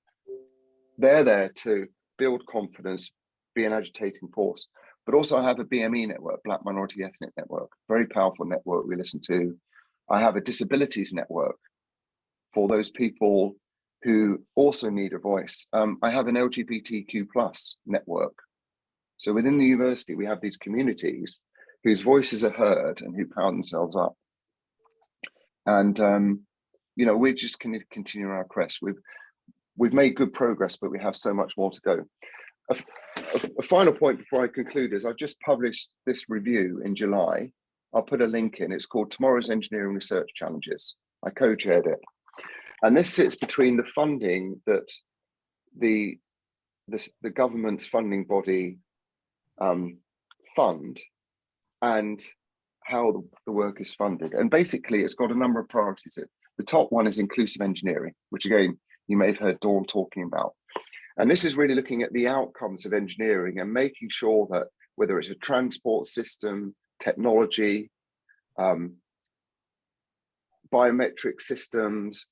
They're there to build confidence, be an agitating force. But also I have a BME network, Black Minority Ethnic Network, very powerful network we listen to. I have a disabilities network for those people who also need a voice. I have an LGBTQ+ network. So within the university, we have these communities whose voices are heard and who power themselves up. And, you know, we're just going to continue our quest. We've made good progress, but we have so much more to go. A final point before I conclude is I've just published this review in July. I'll put a link in. It's called Tomorrow's Engineering Research Challenges. I co-chaired it. And this sits between the funding that the government's funding body fund and how the work is funded. And basically, it's got a number of priorities. The top one is inclusive engineering, which again, you may have heard Dawn talking about. And this is really looking at the outcomes of engineering and making sure that whether it's a transport system, technology, biometric systems,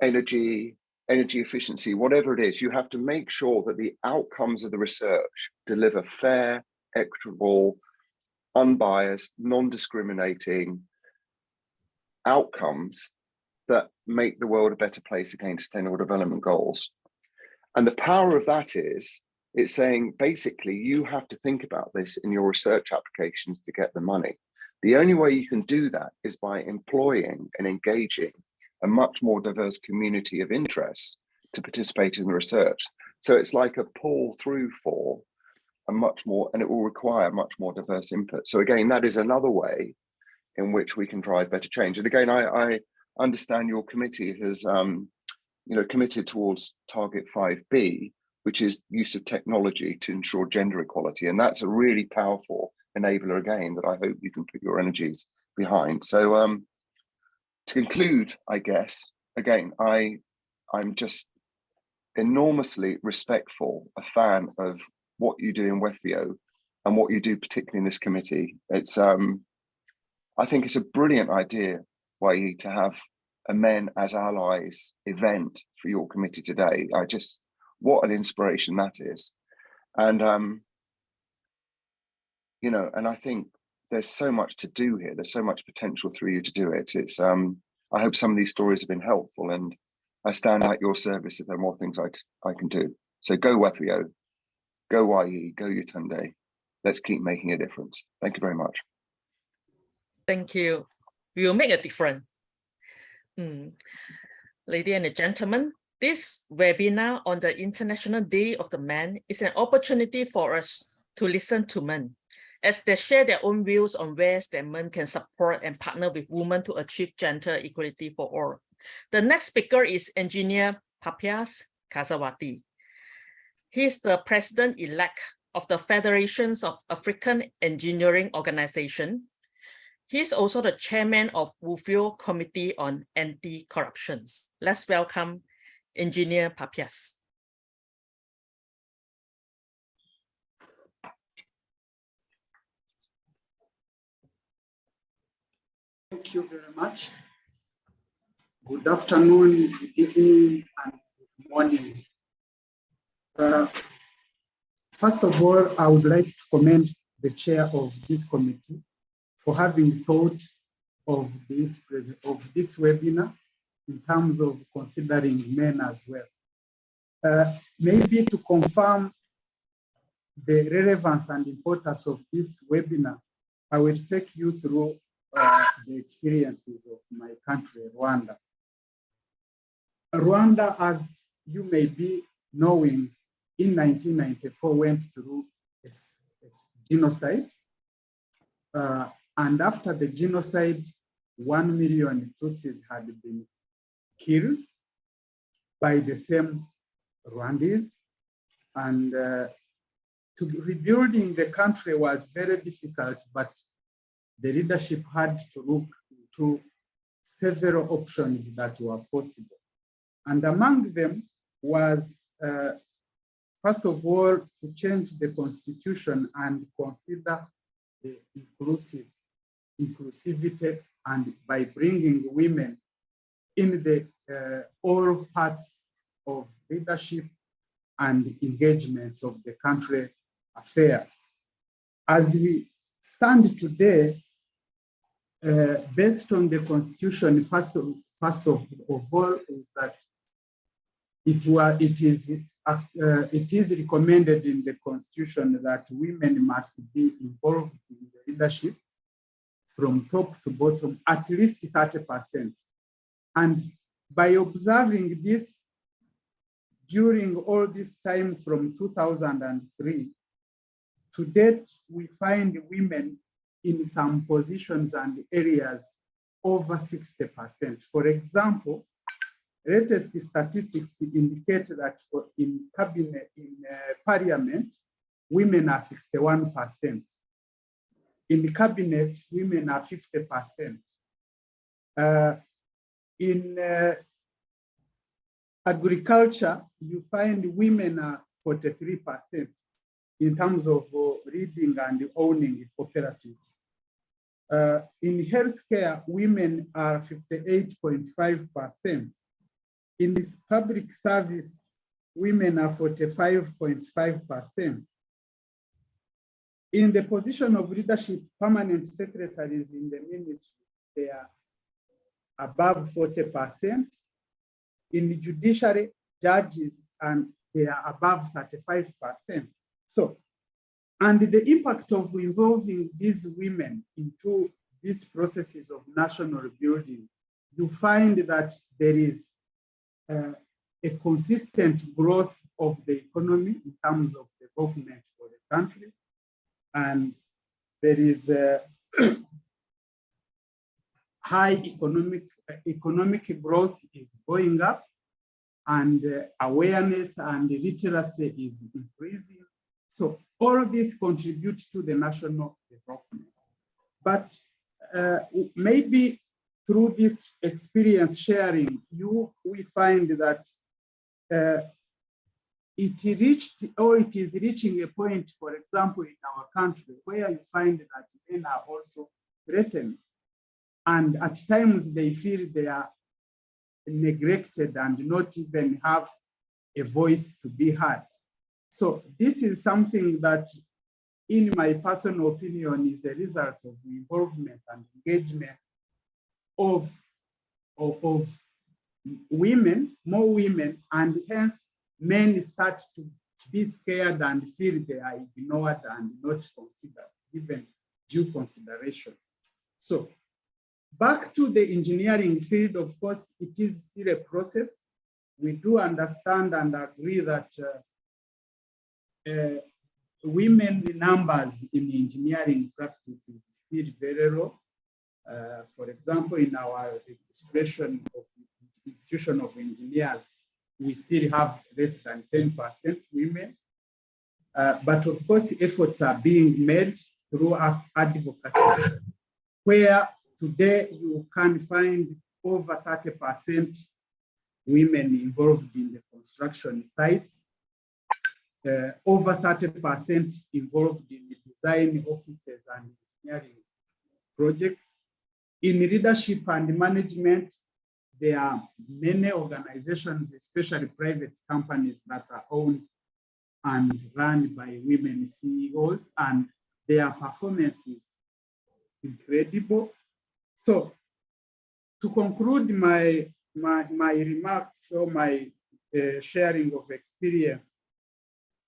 energy efficiency, whatever it is, you have to make sure that the outcomes of the research deliver fair, equitable, unbiased, non-discriminating outcomes that make the world a better place against sustainable development goals. And the power of that is, it's saying, basically, you have to think about this in your research applications to get the money. The only way you can do that is by employing and engaging a much more diverse community of interests to participate in the research. So it's like a pull through for a much more, and it will require much more diverse input. So again, that is another way in which we can drive better change. And again, I understand your committee has committed towards target 5B, which is use of technology to ensure gender equality. And that's a really powerful enabler again that I hope you can put your energies behind. So to conclude, I guess, again, I'm just enormously respectful, a fan of what you do in WFEO and what you do particularly in this committee. It's I think it's a brilliant idea, YE, to have a Men as Allies event for your committee today. What an inspiration that is. And and I think there's so much to do here. There's so much potential through you to do it. It's I hope some of these stories have been helpful, and I stand at your service if there are more things I can do. So go WFEO, go YE, go Yatunde. Let's keep making a difference. Thank you very much. Thank you. We will make a difference. Ladies and gentlemen, this webinar on the International Day of the Man is an opportunity for us to listen to men as they share their own views on ways that men can support and partner with women to achieve gender equality for all. The next speaker is Engineer Papias Kazawadi. He is the President-elect of the Federations of African Engineering Organization. He is also the chairman of WFEO Committee on Anti-Curruption. Let's welcome Engineer Papias. Thank you very much. Good afternoon, good evening, and good morning. First of all, I would like to commend the chair of this committee for having thought of this webinar in terms of considering men as well. Maybe to confirm the relevance and importance of this webinar, I will take you through the experiences of my country, Rwanda. Rwanda, as you may be knowing, in 1994 went through a genocide. And after the genocide, 1 million Tutsis had been killed by the same Rwandese. And rebuilding the country was very difficult, but the leadership had to look into several options that were possible. And among them was, first of all, to change the constitution and consider the inclusivity, and by bringing women in the all parts of leadership and engagement of the country affairs. As we stand today, based on the constitution, first of all, is that it is recommended in the constitution that women must be involved in the leadership from top to bottom, at least 30%. And by observing this during all this time from 2003, to date, we find women in some positions and areas over 60%. For example, latest statistics indicate that in cabinet, in parliament, women are 61%. In the cabinet, women are 50%. In agriculture, you find women are 43% in terms of leading and owning cooperatives. In healthcare, women are 58.5%. In this public service, women are 45.5%. In the position of leadership, permanent secretaries in the ministry, they are above 40%. In the judiciary, judges, and they are above 35%. So, and the impact of involving these women into these processes of national rebuilding, you find that there is a consistent growth of the economy in terms of development for the country. And there is a high economic growth is going up, and awareness and literacy is increasing. So all of this contribute to the national development. But maybe through this experience sharing, we find that it is reaching a point, for example, in our country, where you find that men are also threatened. And at times they feel they are neglected and not even have a voice to be heard. So this is something that, in my personal opinion, is the result of the involvement and engagement of women, more women, and hence men start to be scared and feel they are ignored and not considered, given due consideration. So back to the engineering field, of course, it is still a process. We do understand and agree that women numbers in engineering practice is still very low. For example, in our institution of engineers, we still have less than 10% women. But of course, efforts are being made through advocacy, where today you can find over 30% women involved in the construction sites, over 30% involved in the design offices and engineering projects. In leadership and management, there are many organizations, especially private companies, that are owned and run by women CEOs, and their performance is incredible. So to conclude my remarks or my sharing of experience,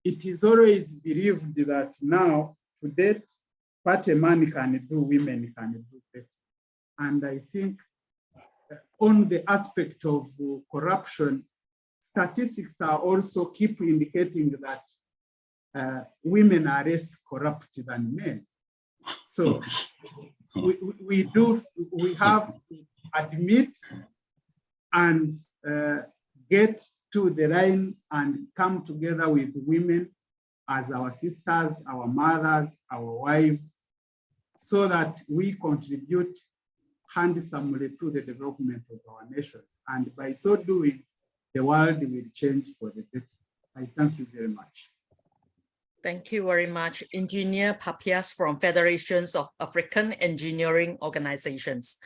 it is always believed that now, to date, what a man can do, women can do better. And I think on the aspect of corruption, statistics are also keep indicating that women are less corrupt than men. So we have to admit and get to the line and come together with women as our sisters, our mothers, our wives, so that we contribute handsomely to the development of our nations. And by so doing, the world will change for the better. I thank you very much. Thank you very much, Engineer Papias from Federations of African Engineering Organizations.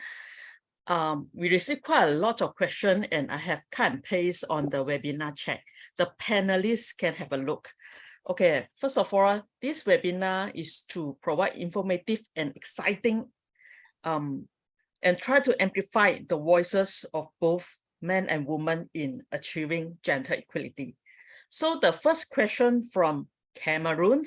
We received quite a lot of questions, and I have cut and paste on the webinar chat. The panelists can have a look. Okay, first of all, this webinar is to provide informative and exciting and try to amplify the voices of both men and women in achieving gender equality. So the first question from Cameroon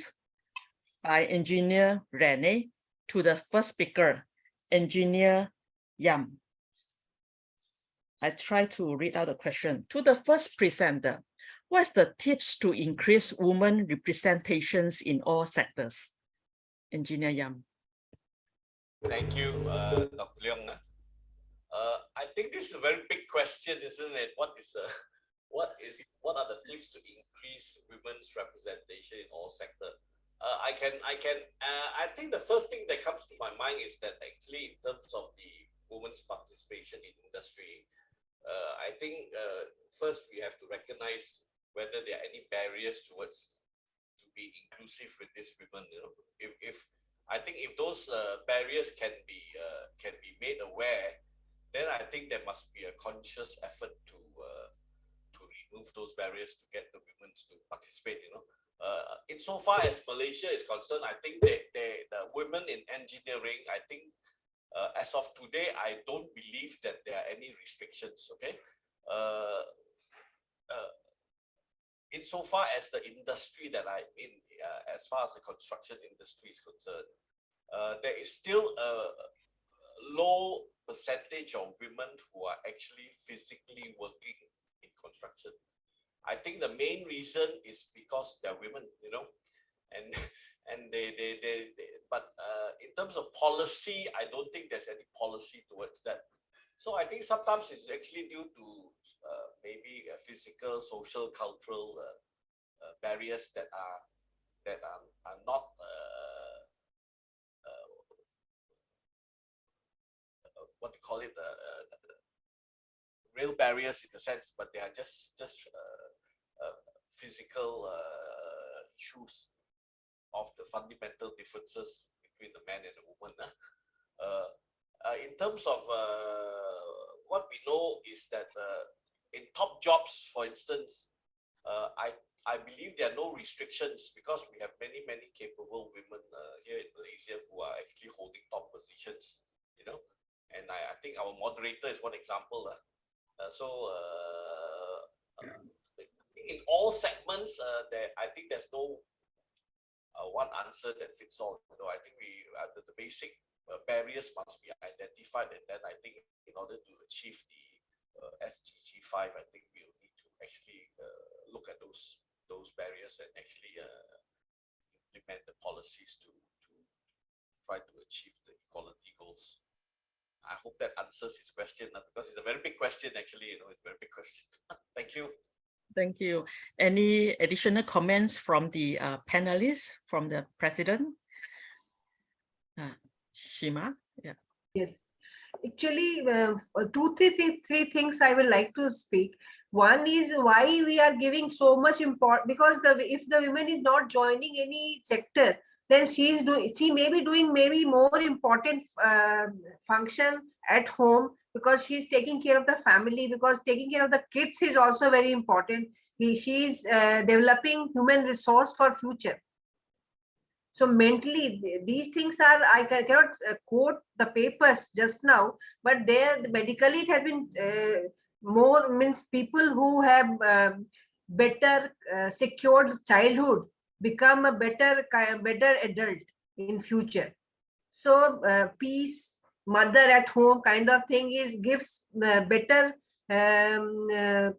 by Engineer Rene to the first speaker, Engineer Yam. I try to read out the question. To the first presenter, what's the tips to increase women representations in all sectors? Engineer Yam. Thank you, Dr. Leong. I think this is a very big question, isn't it? What are the tips to increase women's representation in all sectors? I think the first thing that comes to my mind is that actually in terms of the women's participation in industry, I think first we have to recognize whether there are any barriers towards to be inclusive with these women. You know, I think if those barriers can be made aware, then I think there must be a conscious effort to remove those barriers to get the women to participate. You know, insofar as Malaysia is concerned, I think the women in engineering, I think as of today, I don't believe that there are any restrictions. Okay. Insofar as the industry that I'm in, as far as the construction industry is concerned, there is still a low percentage of women who are actually physically working in construction. I think the main reason is because they're women, you know, and but in terms of policy, I don't think there's any policy towards that. So I think sometimes it's actually due to maybe physical, social, cultural barriers that are not what do you call it, real barriers in a sense, but they are just physical issues of the fundamental differences between the man and the woman. In terms of what we know is that in top jobs, for instance, I believe there are no restrictions because we have many capable women here in Malaysia who are actually holding top positions, you know. And I think our moderator is one example. In all segments, I think there's no one answer that fits all. You know, I think the basic barriers must be identified, and then I think in order to achieve the SDG 5, I think we'll need to actually look at those barriers and actually implement the policies to try to achieve the equality goals. I hope that answers his question because it's a very big question actually, you know, it's a very big question. Thank you. Thank you. Any additional comments from the panelists, from the president? Sheema? Yeah. Yes. Actually, three things I would like to speak. One is why we are giving so much importance, because if the woman is not joining any sector, then she may be doing maybe more important function at home, because she's taking care of the family, because taking care of the kids is also very important. She's developing human resource for future. So mentally, these things are, I cannot quote the papers just now, but there medically it has been more, means people who have better secured childhood become a better adult in future. So peace, mother at home kind of thing gives better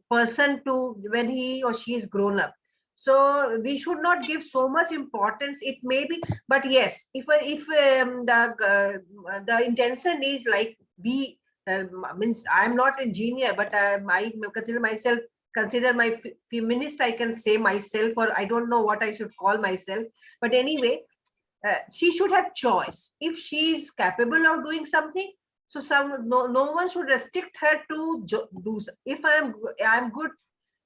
person to when he or she is grown up. So we should not give so much importance. It may be, but yes, if the intention is like means I'm not engineer, but I consider myself consider my feminist, I can say myself, or I don't know what I should call myself. But anyway, she should have choice. If she is capable of doing something, so no one should restrict her to do. If I'm good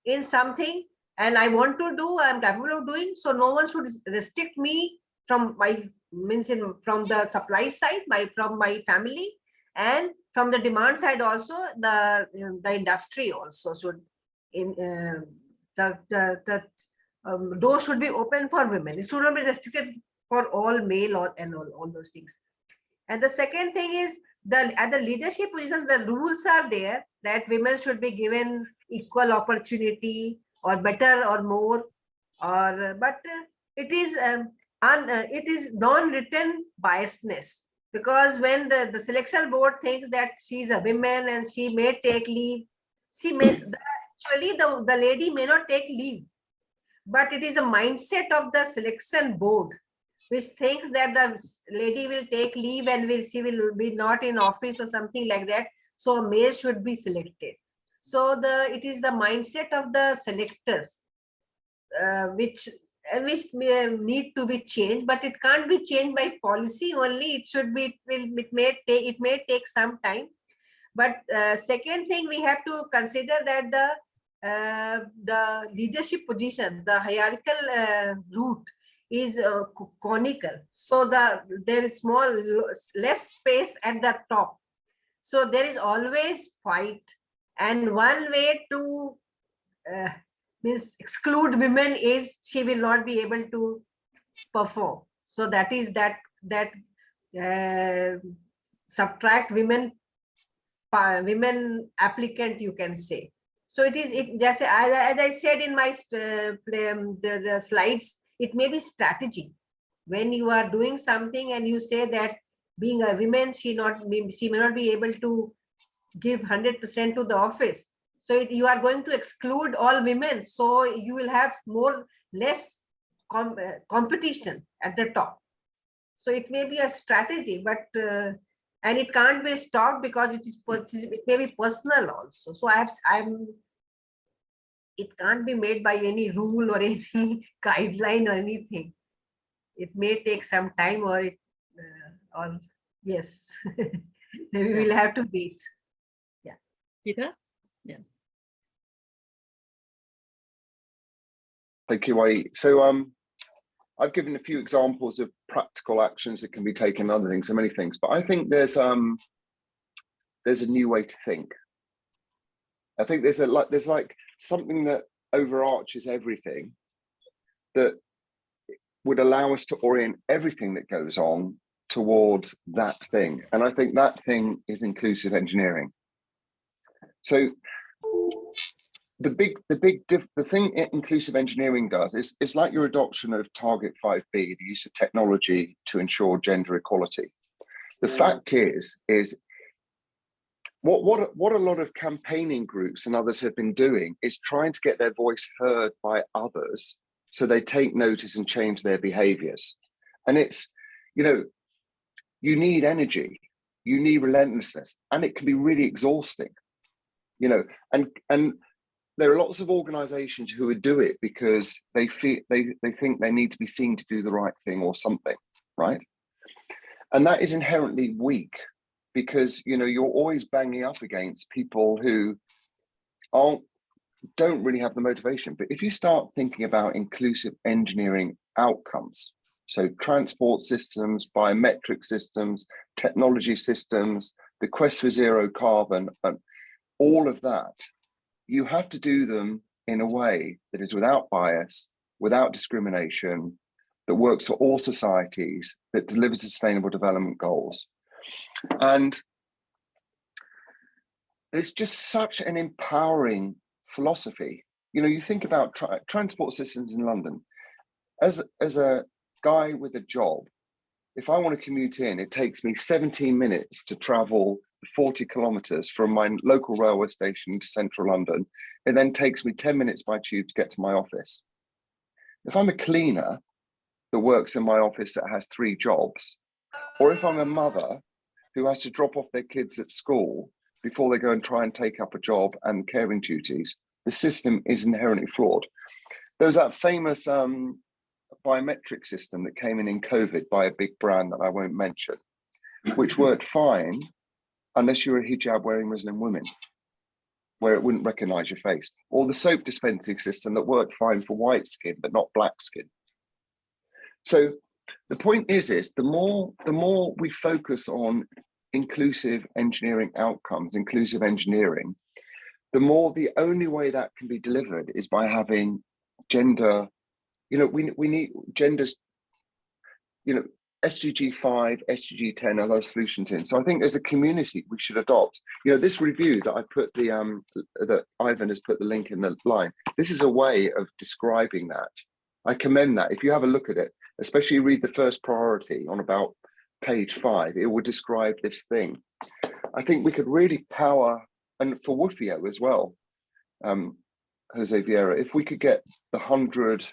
in something and I want to do, I'm capable of doing, so no one should restrict me from my from the supply side, from my family, and from the demand side also. The industry also should the door should be open for women. It should not be restricted for all male and all those things. And the second thing is, at the leadership positions, the rules are there that women should be given equal opportunity or better or more, but it is non-written biasness, because when the selection board thinks that she's a woman and she may take leave, actually the lady may not take leave, but it is a mindset of the selection board which thinks that the lady will take leave and she will be not in office or something like that, so a male should be selected. So it is the mindset of the selectors which need to be changed, but it can't be changed by policy only. It should be, it may take some time. But second thing, we have to consider that the leadership position, the hierarchical route is conical, so there is less space at the top, so there is always fight, and one way to exclude women is she will not be able to perform. So that is that subtract women applicant, you can say. So it is just as I said in my the slides, it may be strategy. When you are doing something and you say that being a woman, she may not be able to give 100% to the office. So you are going to exclude all women. So you will have less competition at the top. So it may be a strategy, but and it can't be stopped because it may be personal also. So it can't be made by any rule or any guideline or anything. It may take some time, or yes, we will have to wait. Yeah. Peter? Yeah. Thank you, Wai. So I've given a few examples of practical actions that can be taken, other things, so many things, but I think there's a new way to think. I think there's like something that overarches everything that would allow us to orient everything that goes on towards that thing. And I think that thing is inclusive engineering. So the thing inclusive engineering does is like your adoption of Target 5B, the use of technology to ensure gender equality. The fact is what a lot of campaigning groups and others have been doing is trying to get their voice heard by others, so they take notice and change their behaviors. And it's, you need energy, you need relentlessness, and it can be really exhausting, and there are lots of organizations who would do it because they think they need to be seen to do the right thing or something, right? And that is inherently weak, because you're always banging up against people who don't really have the motivation. But if you start thinking about inclusive engineering outcomes, so transport systems, biometric systems, technology systems, the quest for zero carbon, and all of that, you have to do them in a way that is without bias, without discrimination, that works for all societies, that delivers sustainable development goals. And it's just such an empowering philosophy. You think about transport systems in London. As a guy with a job, if I want to commute in, it takes me 17 minutes to travel 40 kilometers from my local railway station to central London. It then takes me 10 minutes by tube to get to my office. If I'm a cleaner that works in my office that has 3 jobs, or if I'm a mother who has to drop off their kids at school before they go and try and take up a job and caring duties, the system is inherently flawed. There was that famous biometric system that came in COVID by a big brand that I won't mention, which worked fine unless you're a hijab wearing Muslim woman, where it wouldn't recognize your face, or the soap dispensing system that worked fine for white skin but not black skin. So the point is the more we focus on inclusive engineering outcomes, inclusive engineering, the only way that can be delivered is by having gender. We need genders, SDG 5, SDG 10 are those solutions in. So I think as a community, we should adopt, this review that I put that Ivan has put the link in the line. This is a way of describing that. I commend that. If you have a look at it, especially read the first priority on about page 5, it will describe this thing. I think we could really power, and for WFEO as well, José Vieira, if we could get the 100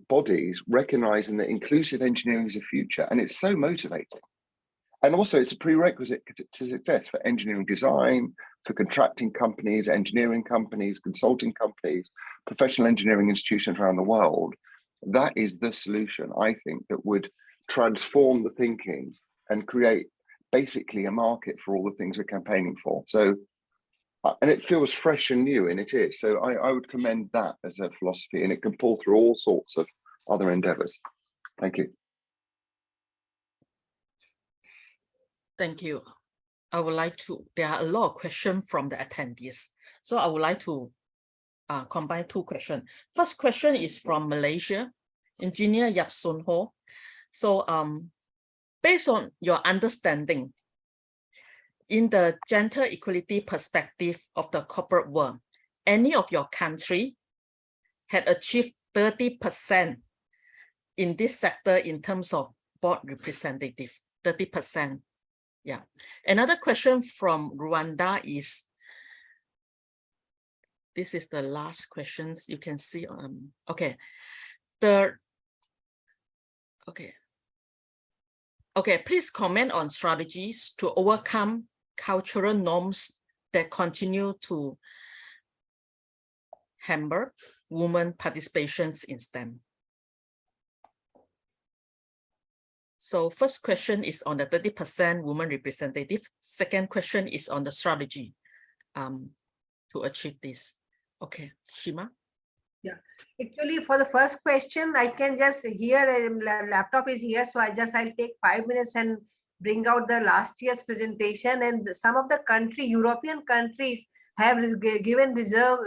bodies recognizing that inclusive engineering is a future, and it's so motivating. And also it's a prerequisite to success for engineering design, for contracting companies, engineering companies, consulting companies, professional engineering institutions around the world. That is the solution, I think, that would transform the thinking and create basically a market for all the things we're campaigning for. So, and it feels fresh and new, and it is. So I would commend that as a philosophy, and it can pull through all sorts of other endeavors. Thank you. Thank you. I would like to, there are a lot of questions from the attendees. So I would like to combine 2 questions. First question is from Malaysia, Engineer Yap Sun Ho. So based on your understanding, in the gender equality perspective of the corporate world, any of your country had achieved 30% in this sector in terms of board representative, 30%. Yeah. Another question from Rwanda is, this is the last questions you can see. Okay. Okay, please comment on strategies to overcome cultural norms that continue to hamper women participations in STEM. So first question is on the 30% women representative. Second question is on the strategy to achieve this. Okay, Sheema. Yeah, actually for the first question, I can just laptop is here. So I'll take 5 minutes and bring out the last year's presentation, and some of the European countries have given reserve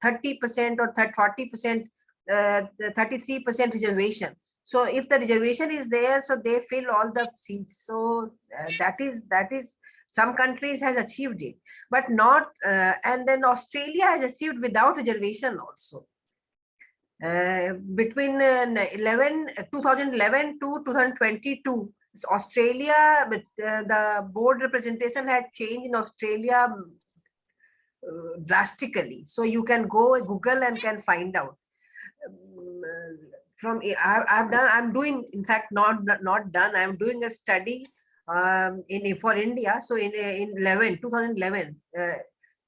30% or 40%, 33% reservation. So if the reservation is there, so they fill all the seats. So that is some countries has achieved it, but not, and then Australia has achieved without reservation also. Between 2011 to 2022, Australia, the board representation had changed in Australia drastically. So you can go Google and can find out. I'm doing, in fact, not done. I'm doing a study for India. So in 2011,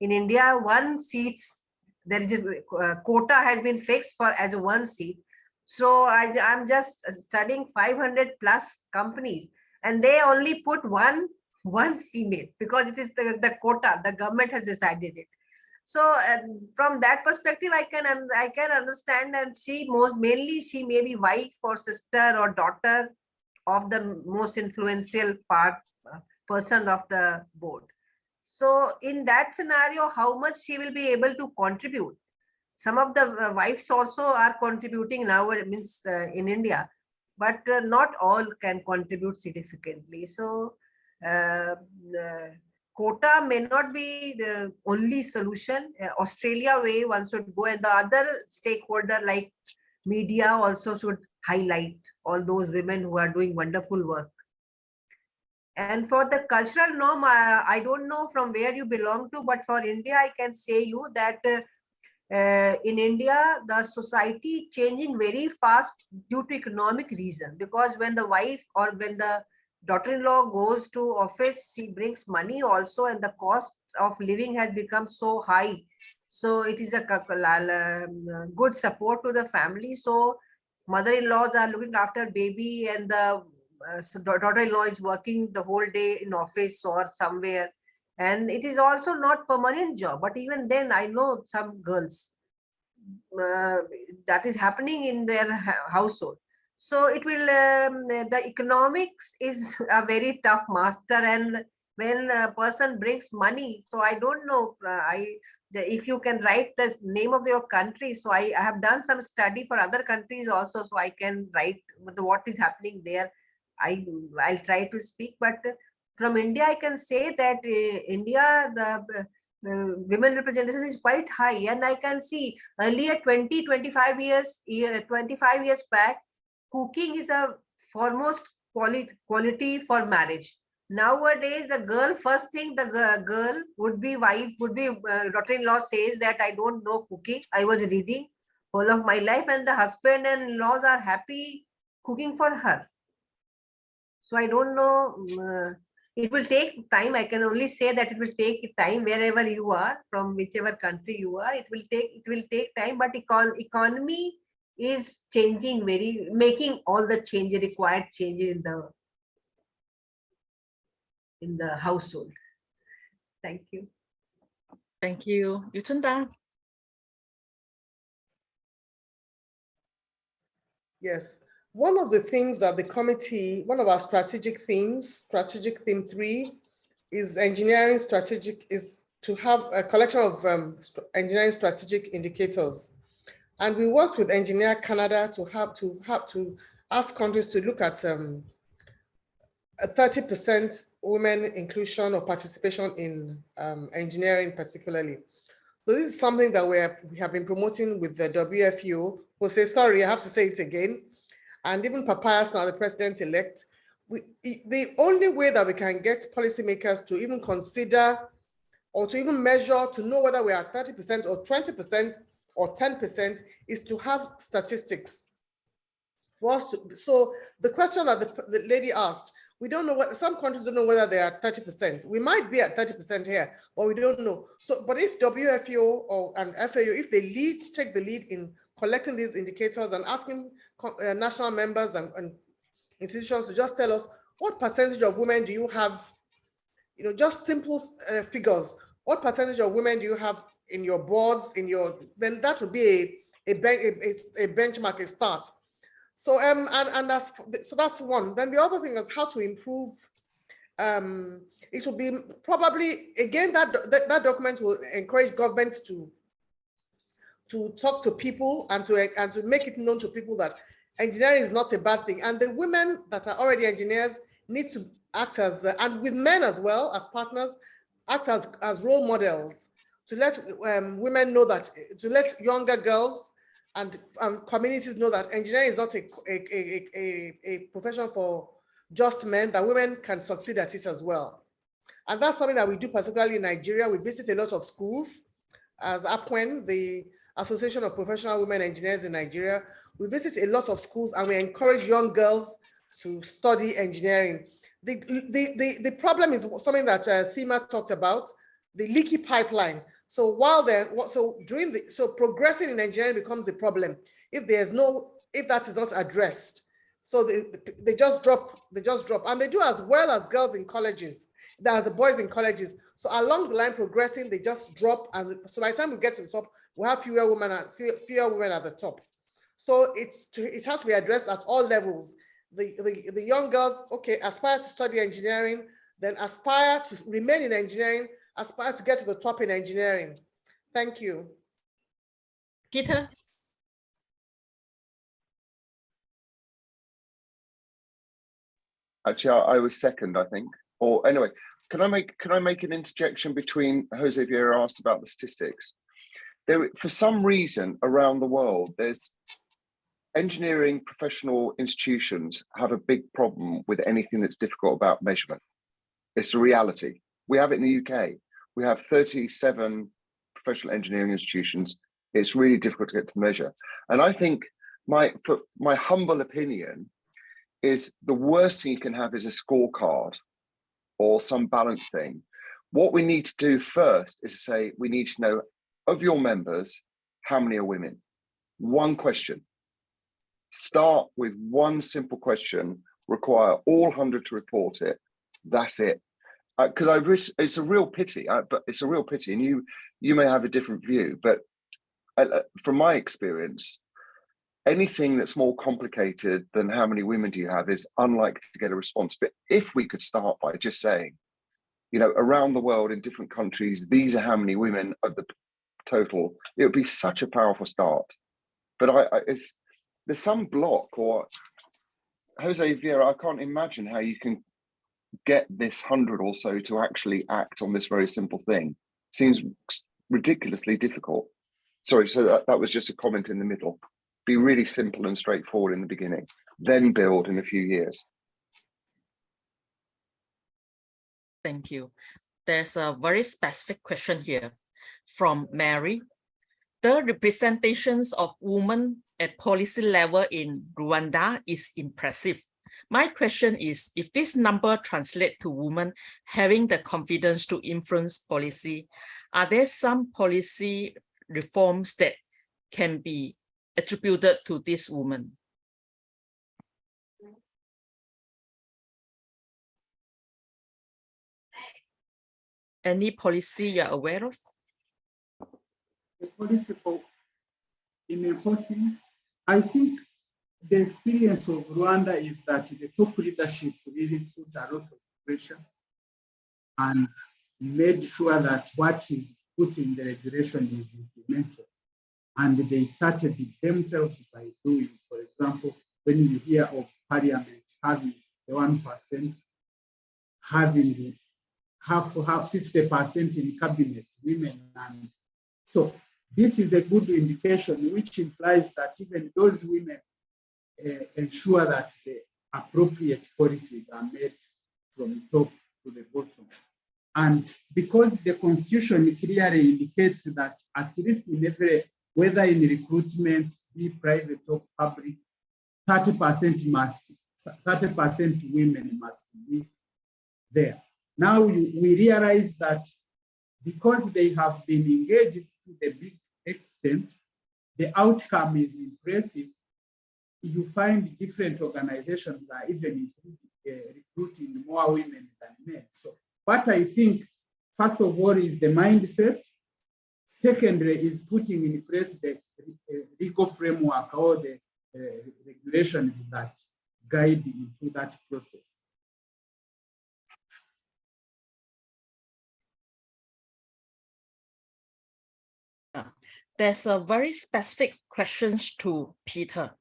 in India, 1 seats, there is a quota has been fixed for as a 1 seat. So I'm just studying 500 plus companies, and they only put one female because it is the quota. The government has decided it. So from that perspective, I can understand. And mainly she may be wife or sister or daughter of the most influential person of the board. So in that scenario, how much she will be able to contribute? Some of the wives also are contributing now, means in India, but not all can contribute significantly. So quota may not be the only solution. Australia way one should go, and the other stakeholder like media also should highlight all those women who are doing wonderful work. And for the cultural norm, I don't know from where you belong to, but for India, I can say you that in India, the society changing very fast due to economic reason, because when the wife or when the daughter-in-law goes to office, she brings money also, and the cost of living has become so high So it is a good support to the family. So mother-in-laws are looking after baby, and the so daughter-in-law is working the whole day in office or somewhere. And it is also not permanent job, but even then I know some girls that is happening in their household. So it will, the economics is a very tough master, and when a person brings money, so I don't know, if you can write the name of your country. So I have done some study for other countries also, so I can write what is happening there. I'll try to speak, but from India, I can say that India, the women representation is quite high, and I can see earlier 25 years back, cooking is a foremost quality for marriage. Nowadays, the girl, first thing the girl would be daughter-in-law says that I don't know cooking. I was reading whole of my life, and the husband and in-laws are happy cooking for her. So I don't know. It will take time. I can only say that it will take time wherever you are, from whichever country you are. It will take time, but economy is changing, making all the required changes in the household. Thank you. Thank you. Yutunda. Yes. One of the things that the committee, one of our strategic themes, strategic theme 3, is engineering strategic, is to have a collection of engineering strategic indicators. And we worked with Engineer Canada to ask countries to look at a 30% women inclusion or participation in engineering particularly. So this is something that we have been promoting with the WFEO. José, sorry, I have to say it again. And even Papias, now the president-elect, the only way that we can get policymakers to even consider or to even measure to know whether we are 30% or 20% or 10% is to have statistics. So the question that the lady asked, we don't know what, some countries don't know whether they are 30%. We might be at 30% here, but we don't know. So, but if WFEO and FAEO, if they take the lead in collecting these indicators and asking national members and institutions to just tell us what percentage of women do you have, just simple figures. What percentage of women do you have in your boards, then that would be a benchmark, a start. So so that's one. Then the other thing is how to improve. It will be probably, again, that document will encourage governments to talk to people and to make it known to people that engineering is not a bad thing. And the women that are already engineers need to act as, and with men as well as partners, act as role models to let women know that, to let younger girls and communities know that engineering is not a profession for just men, that women can succeed at it as well. And that's something that we do, particularly in Nigeria. We visit a lot of schools as APWEN, the Association of Professional Women Engineers in Nigeria. We visit a lot of schools and we encourage young girls to study engineering. The problem is something that Seema talked about, the leaky pipeline. So progressing in engineering becomes a problem if that is not addressed. So they just drop, and they do as well as girls in colleges, as the boys in colleges. So along the line progressing, they just drop, and so by the time we get to the top, we have fewer women at the top. So it has to be addressed at all levels. The young girls, okay, aspire to study engineering, then aspire to remain in engineering, aspire to get to the top in engineering. Thank you. Peter. Actually, I was second, I think. Or anyway, can I make an interjection between José Vieira asked about the statistics? For some reason around the world, there's engineering professional institutions have a big problem with anything that's difficult about measurement. It's a reality. We have it in the UK. We have 37 professional engineering institutions. It's really difficult to get to measure. And I think my humble opinion is the worst thing you can have is a scorecard or some balance thing. What we need to do first is to say, we need to know of your members, how many are women? One question. Start with one simple question, require all 100 to report it. That's it. Because it's a real pity, but it's a real pity, and you may have a different view, but from my experience, anything that's more complicated than how many women do you have is unlikely to get a response. But if we could start by just saying, you know, around the world in different countries, these are how many women of the total, it would be such a powerful start. But there's some block, or José, Vieira, I can't imagine how you can get this 100 or so to actually act on this very simple thing. Seems ridiculously difficult. Sorry, so that was just a comment in the middle. Be really simple and straightforward in the beginning, then build in a few years. Thank you. There's a very specific question here from Mary. The representations of women at policy level in Rwanda is impressive. My question is, if this number translates to women having the confidence to influence policy, are there some policy reforms that can be attributed to this woman? Any policy you're aware of? The policy in enforcing, I think the experience of Rwanda is that the top leadership really put a lot of pressure and made sure that what is put in the regulation is implemented. And they started it themselves by doing, for example, when you hear of Parliament having 61%, having half 60% in cabinet women, and so this is a good indication, which implies that even those women ensure that the appropriate policies are made from top to the bottom. And because the Constitution clearly indicates that at least in every, whether in recruitment, be private or public, 30% women must be there. Now we realize that because they have been engaged to a big extent, the outcome is impressive. You find different organizations are even recruiting more women than men. So what I think, first of all, is the mindset. Secondly, is putting in place the legal framework or the regulations that guide into that process. There's a very specific questions to Peter.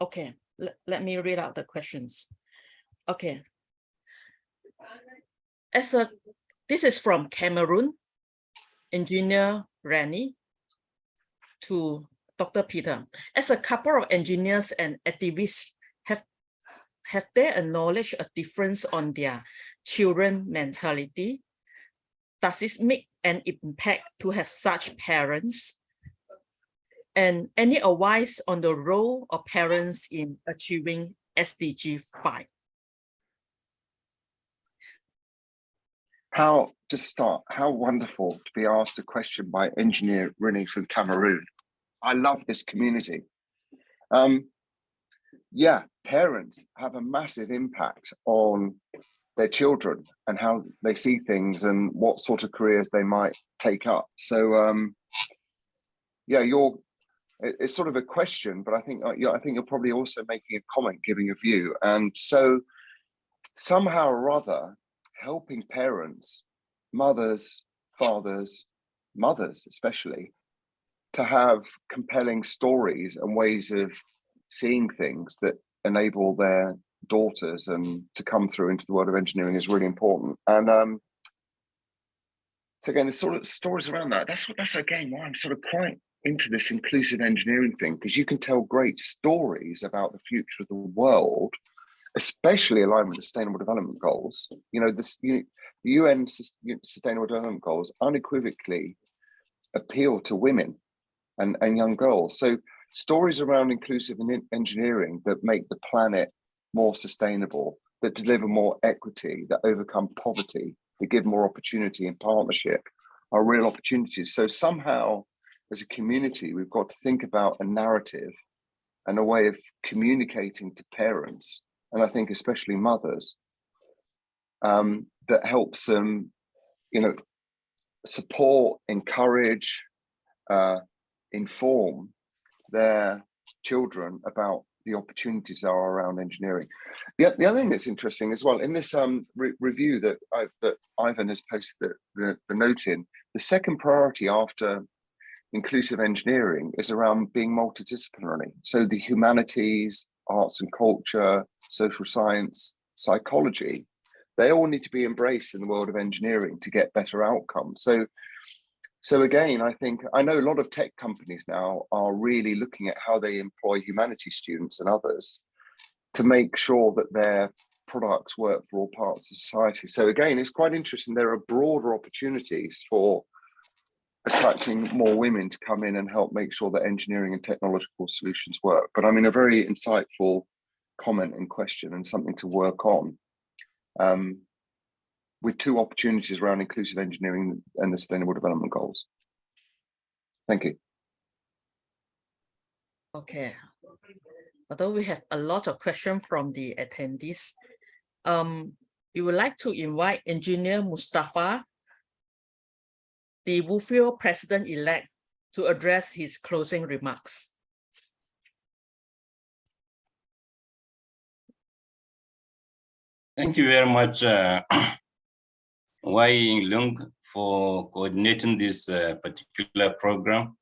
Okay, let me read out the questions. Okay. This is from Cameroon, Engineer Rani to Dr. Peter. As a couple of engineers and activists, have they acknowledged a difference on their children mentality? Does this make an impact to have such parents? And any advice on the role of parents in achieving SDG 5? How wonderful to be asked a question by Engineer Rini from Cameroon. I love this community. Yeah, parents have a massive impact on their children and how they see things and what sort of careers they might take up. So yeah, it's sort of a question, but I think you're probably also making a comment, giving a view. And so somehow or other, helping parents, mothers, fathers, mothers especially, to have compelling stories and ways of seeing things that enable their daughters and to come through into the world of engineering is really important. And so again, the sort of stories around that, that's again why I'm sort of quite into this inclusive engineering thing, because you can tell great stories about the future of the world, especially aligned with the Sustainable Development Goals. You know, the UN Sustainable Development Goals unequivocally appeal to women and young girls. So stories around inclusive engineering that make the planet more sustainable, that deliver more equity, that overcome poverty, that give more opportunity and partnership, are real opportunities. So somehow, as a community, we've got to think about a narrative and a way of communicating to parents, and I think especially mothers, that helps them, support, encourage, inform their children about the opportunities that are around engineering. The other thing that's interesting as well, in this review that Ivan has posted the note in, the second priority after inclusive engineering is around being multidisciplinary. So the humanities, arts and culture, social science, psychology, they all need to be embraced in the world of engineering to get better outcomes. So again, I know a lot of tech companies now are really looking at how they employ humanities students and others to make sure that their products work for all parts of society. So again, it's quite interesting. There are broader opportunities for attracting more women to come in and help make sure that engineering and technological solutions work. But I mean, a very insightful comment and question, and something to work on, with two opportunities around inclusive engineering and the Sustainable Development Goals. Thank you. Okay. Although we have a lot of questions from the attendees, we would like to invite Engineer Mustafa, the WFEO President-elect, to address his closing remarks. Thank you very much, Leong, for coordinating this particular program.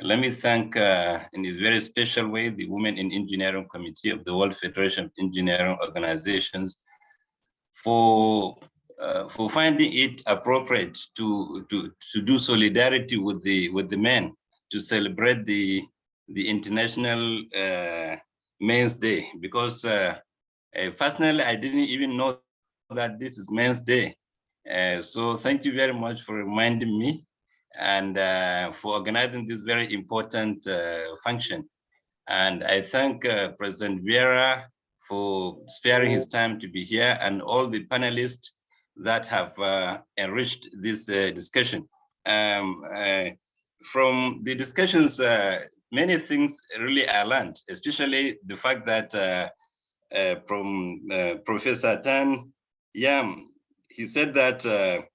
Let me thank, in a very special way, the Women in Engineering Committee of the World Federation of Engineering Organizations for finding it appropriate to do solidarity with the men to celebrate the International Men's Day, because personally I didn't even know that this is Men's Day. So thank you very much for reminding me and for organizing this very important function. And I thank President Vieira for sparing his time to be here, and all the panelists that have enriched this discussion. From the discussions, many things really I learned, especially the fact that from Professor Tan Yam, he said that to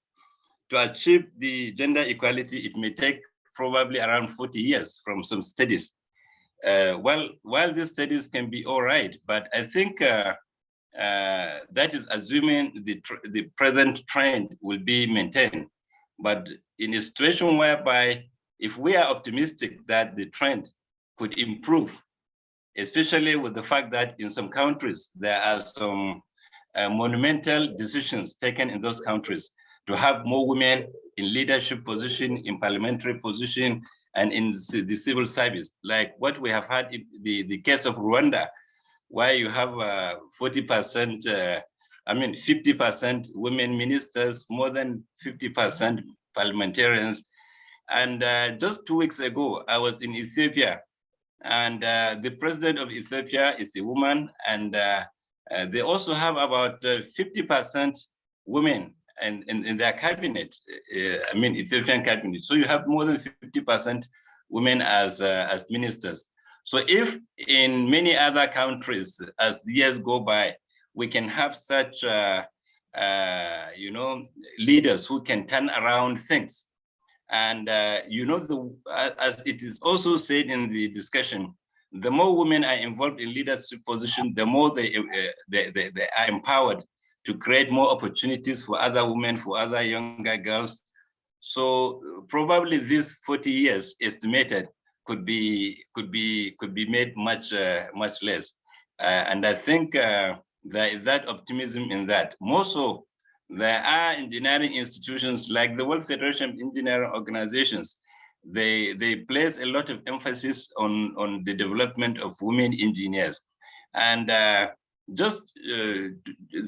achieve the gender equality, it may take probably around 40 years from some studies. While these studies can be all right, but I think that is assuming the present trend will be maintained. But in a situation whereby, if we are optimistic that the trend could improve, especially with the fact that in some countries, there are some monumental decisions taken in those countries to have more women in leadership position, in parliamentary position, and in the civil service, like what we have had in the case of Rwanda, where you have 40%, 50% women ministers, more than 50% parliamentarians. And just 2 weeks ago, I was in Ethiopia, and the president of Ethiopia is a woman, and they also have about 50% women in their cabinet, Ethiopian cabinet. So you have more than 50% women as ministers. So if in many other countries, as the years go by, we can have such, leaders who can turn around things. And, as it is also said in the discussion, the more women are involved in leadership position, the more they are empowered to create more opportunities for other women, for other younger girls. So probably this 40 years estimated could be made much less. And I think there is that optimism in that. More so, there are engineering institutions like the World Federation of Engineering Organizations. They place a lot of emphasis on the development of women engineers. And just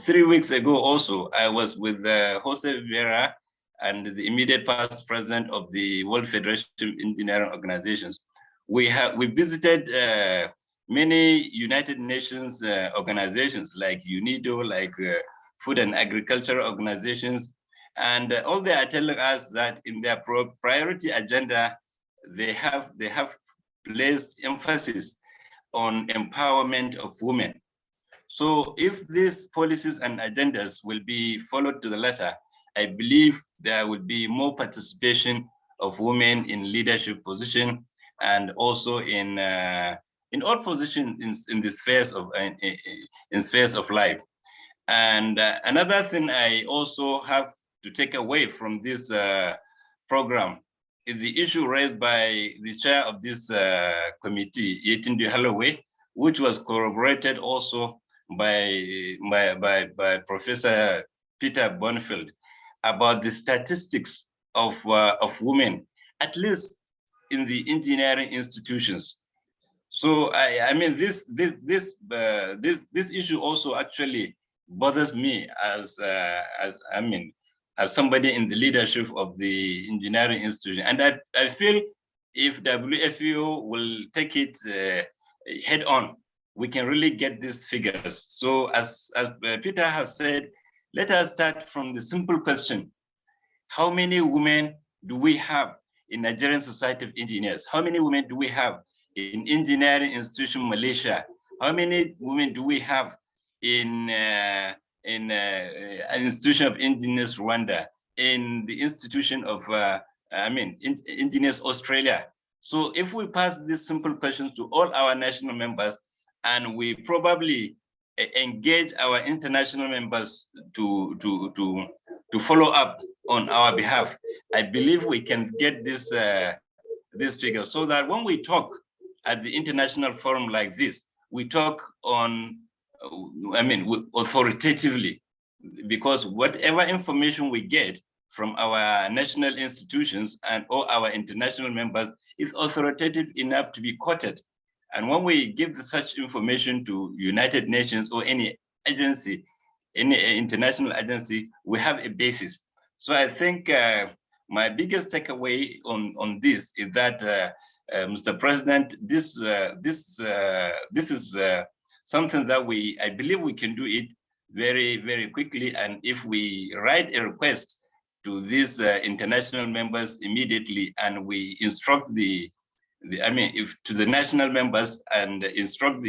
3 weeks ago also, I was with José Vieira and the immediate past president of the World Federation of Engineering Organizations. We visited many United Nations organizations like UNIDO, like Food and Agriculture organizations. And all they are telling us that in their priority agenda, they have placed emphasis on empowerment of women. So if these policies and agendas will be followed to the letter, I believe there will be more participation of women in leadership position and also in all positions in the spheres of life. And another thing I also have to take away from this program is the issue raised by the chair of this committee, Yetunde Holloway, which was corroborated also by Professor Peter Bonfield, about the statistics of women, at least in the engineering institutions. So I mean this issue also actually bothers me as somebody in the leadership of the engineering institution, and I feel if WFEO will take it head on, we can really get these figures. So as Peter has said, let us start from the simple question: how many women do we have in Nigerian Society of Engineers? How many women do we have in engineering institution Malaysia? How many women do we have in an institution of engineers Rwanda, in the institution of engineers Australia? So if we pass these simple questions to all our national members, and we probably engage our international members to follow up on our behalf, I believe we can get this figure, so that when we talk at the international forum like this, we talk on, authoritatively, because whatever information we get from our national institutions and all our international members is authoritative enough to be quoted. And when we give such information to United Nations or any agency, any international agency, we have a basis. So I think my biggest takeaway on this is that, Mr. President, this is something that I believe we can do it very, very quickly. And if we write a request to these international members immediately, and we instruct to the national members and instruct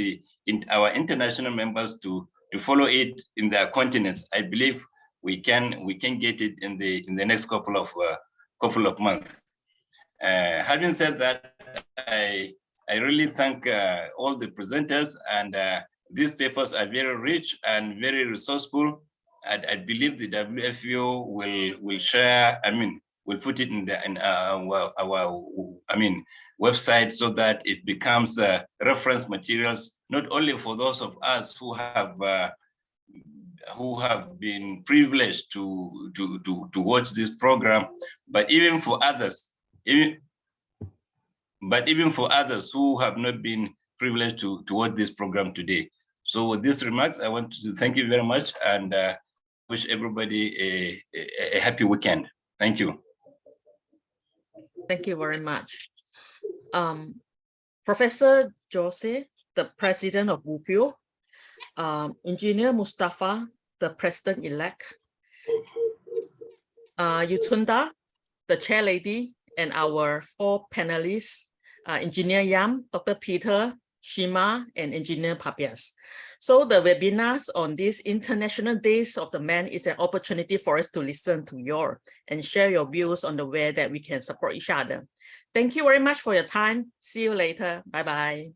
our international members to follow it in their continents, I believe we can get it in the next couple of months. Having said that, I really thank all the presenters, and these papers are very rich and very resourceful. I believe the WFEO will share. We'll put it in our website, so that it becomes reference materials, not only for those of us who have been privileged to watch this program, but even for others, even for others who have not been privileged to watch this program today. So with these remarks, I want to thank you very much, and wish everybody a happy weekend. Thank you. Thank you very much. Professor José, the president of WFEO, Engineer Mustafa, the president-elect, Yutunda, the chair lady, and our 4 panelists, Engineer Yam, Dr. Peter, Seema, and Engineer Papias. So the webinars on these International Days of the Man is an opportunity for us to listen to you and share your views on the way that we can support each other. Thank you very much for your time. See you later. Bye-bye.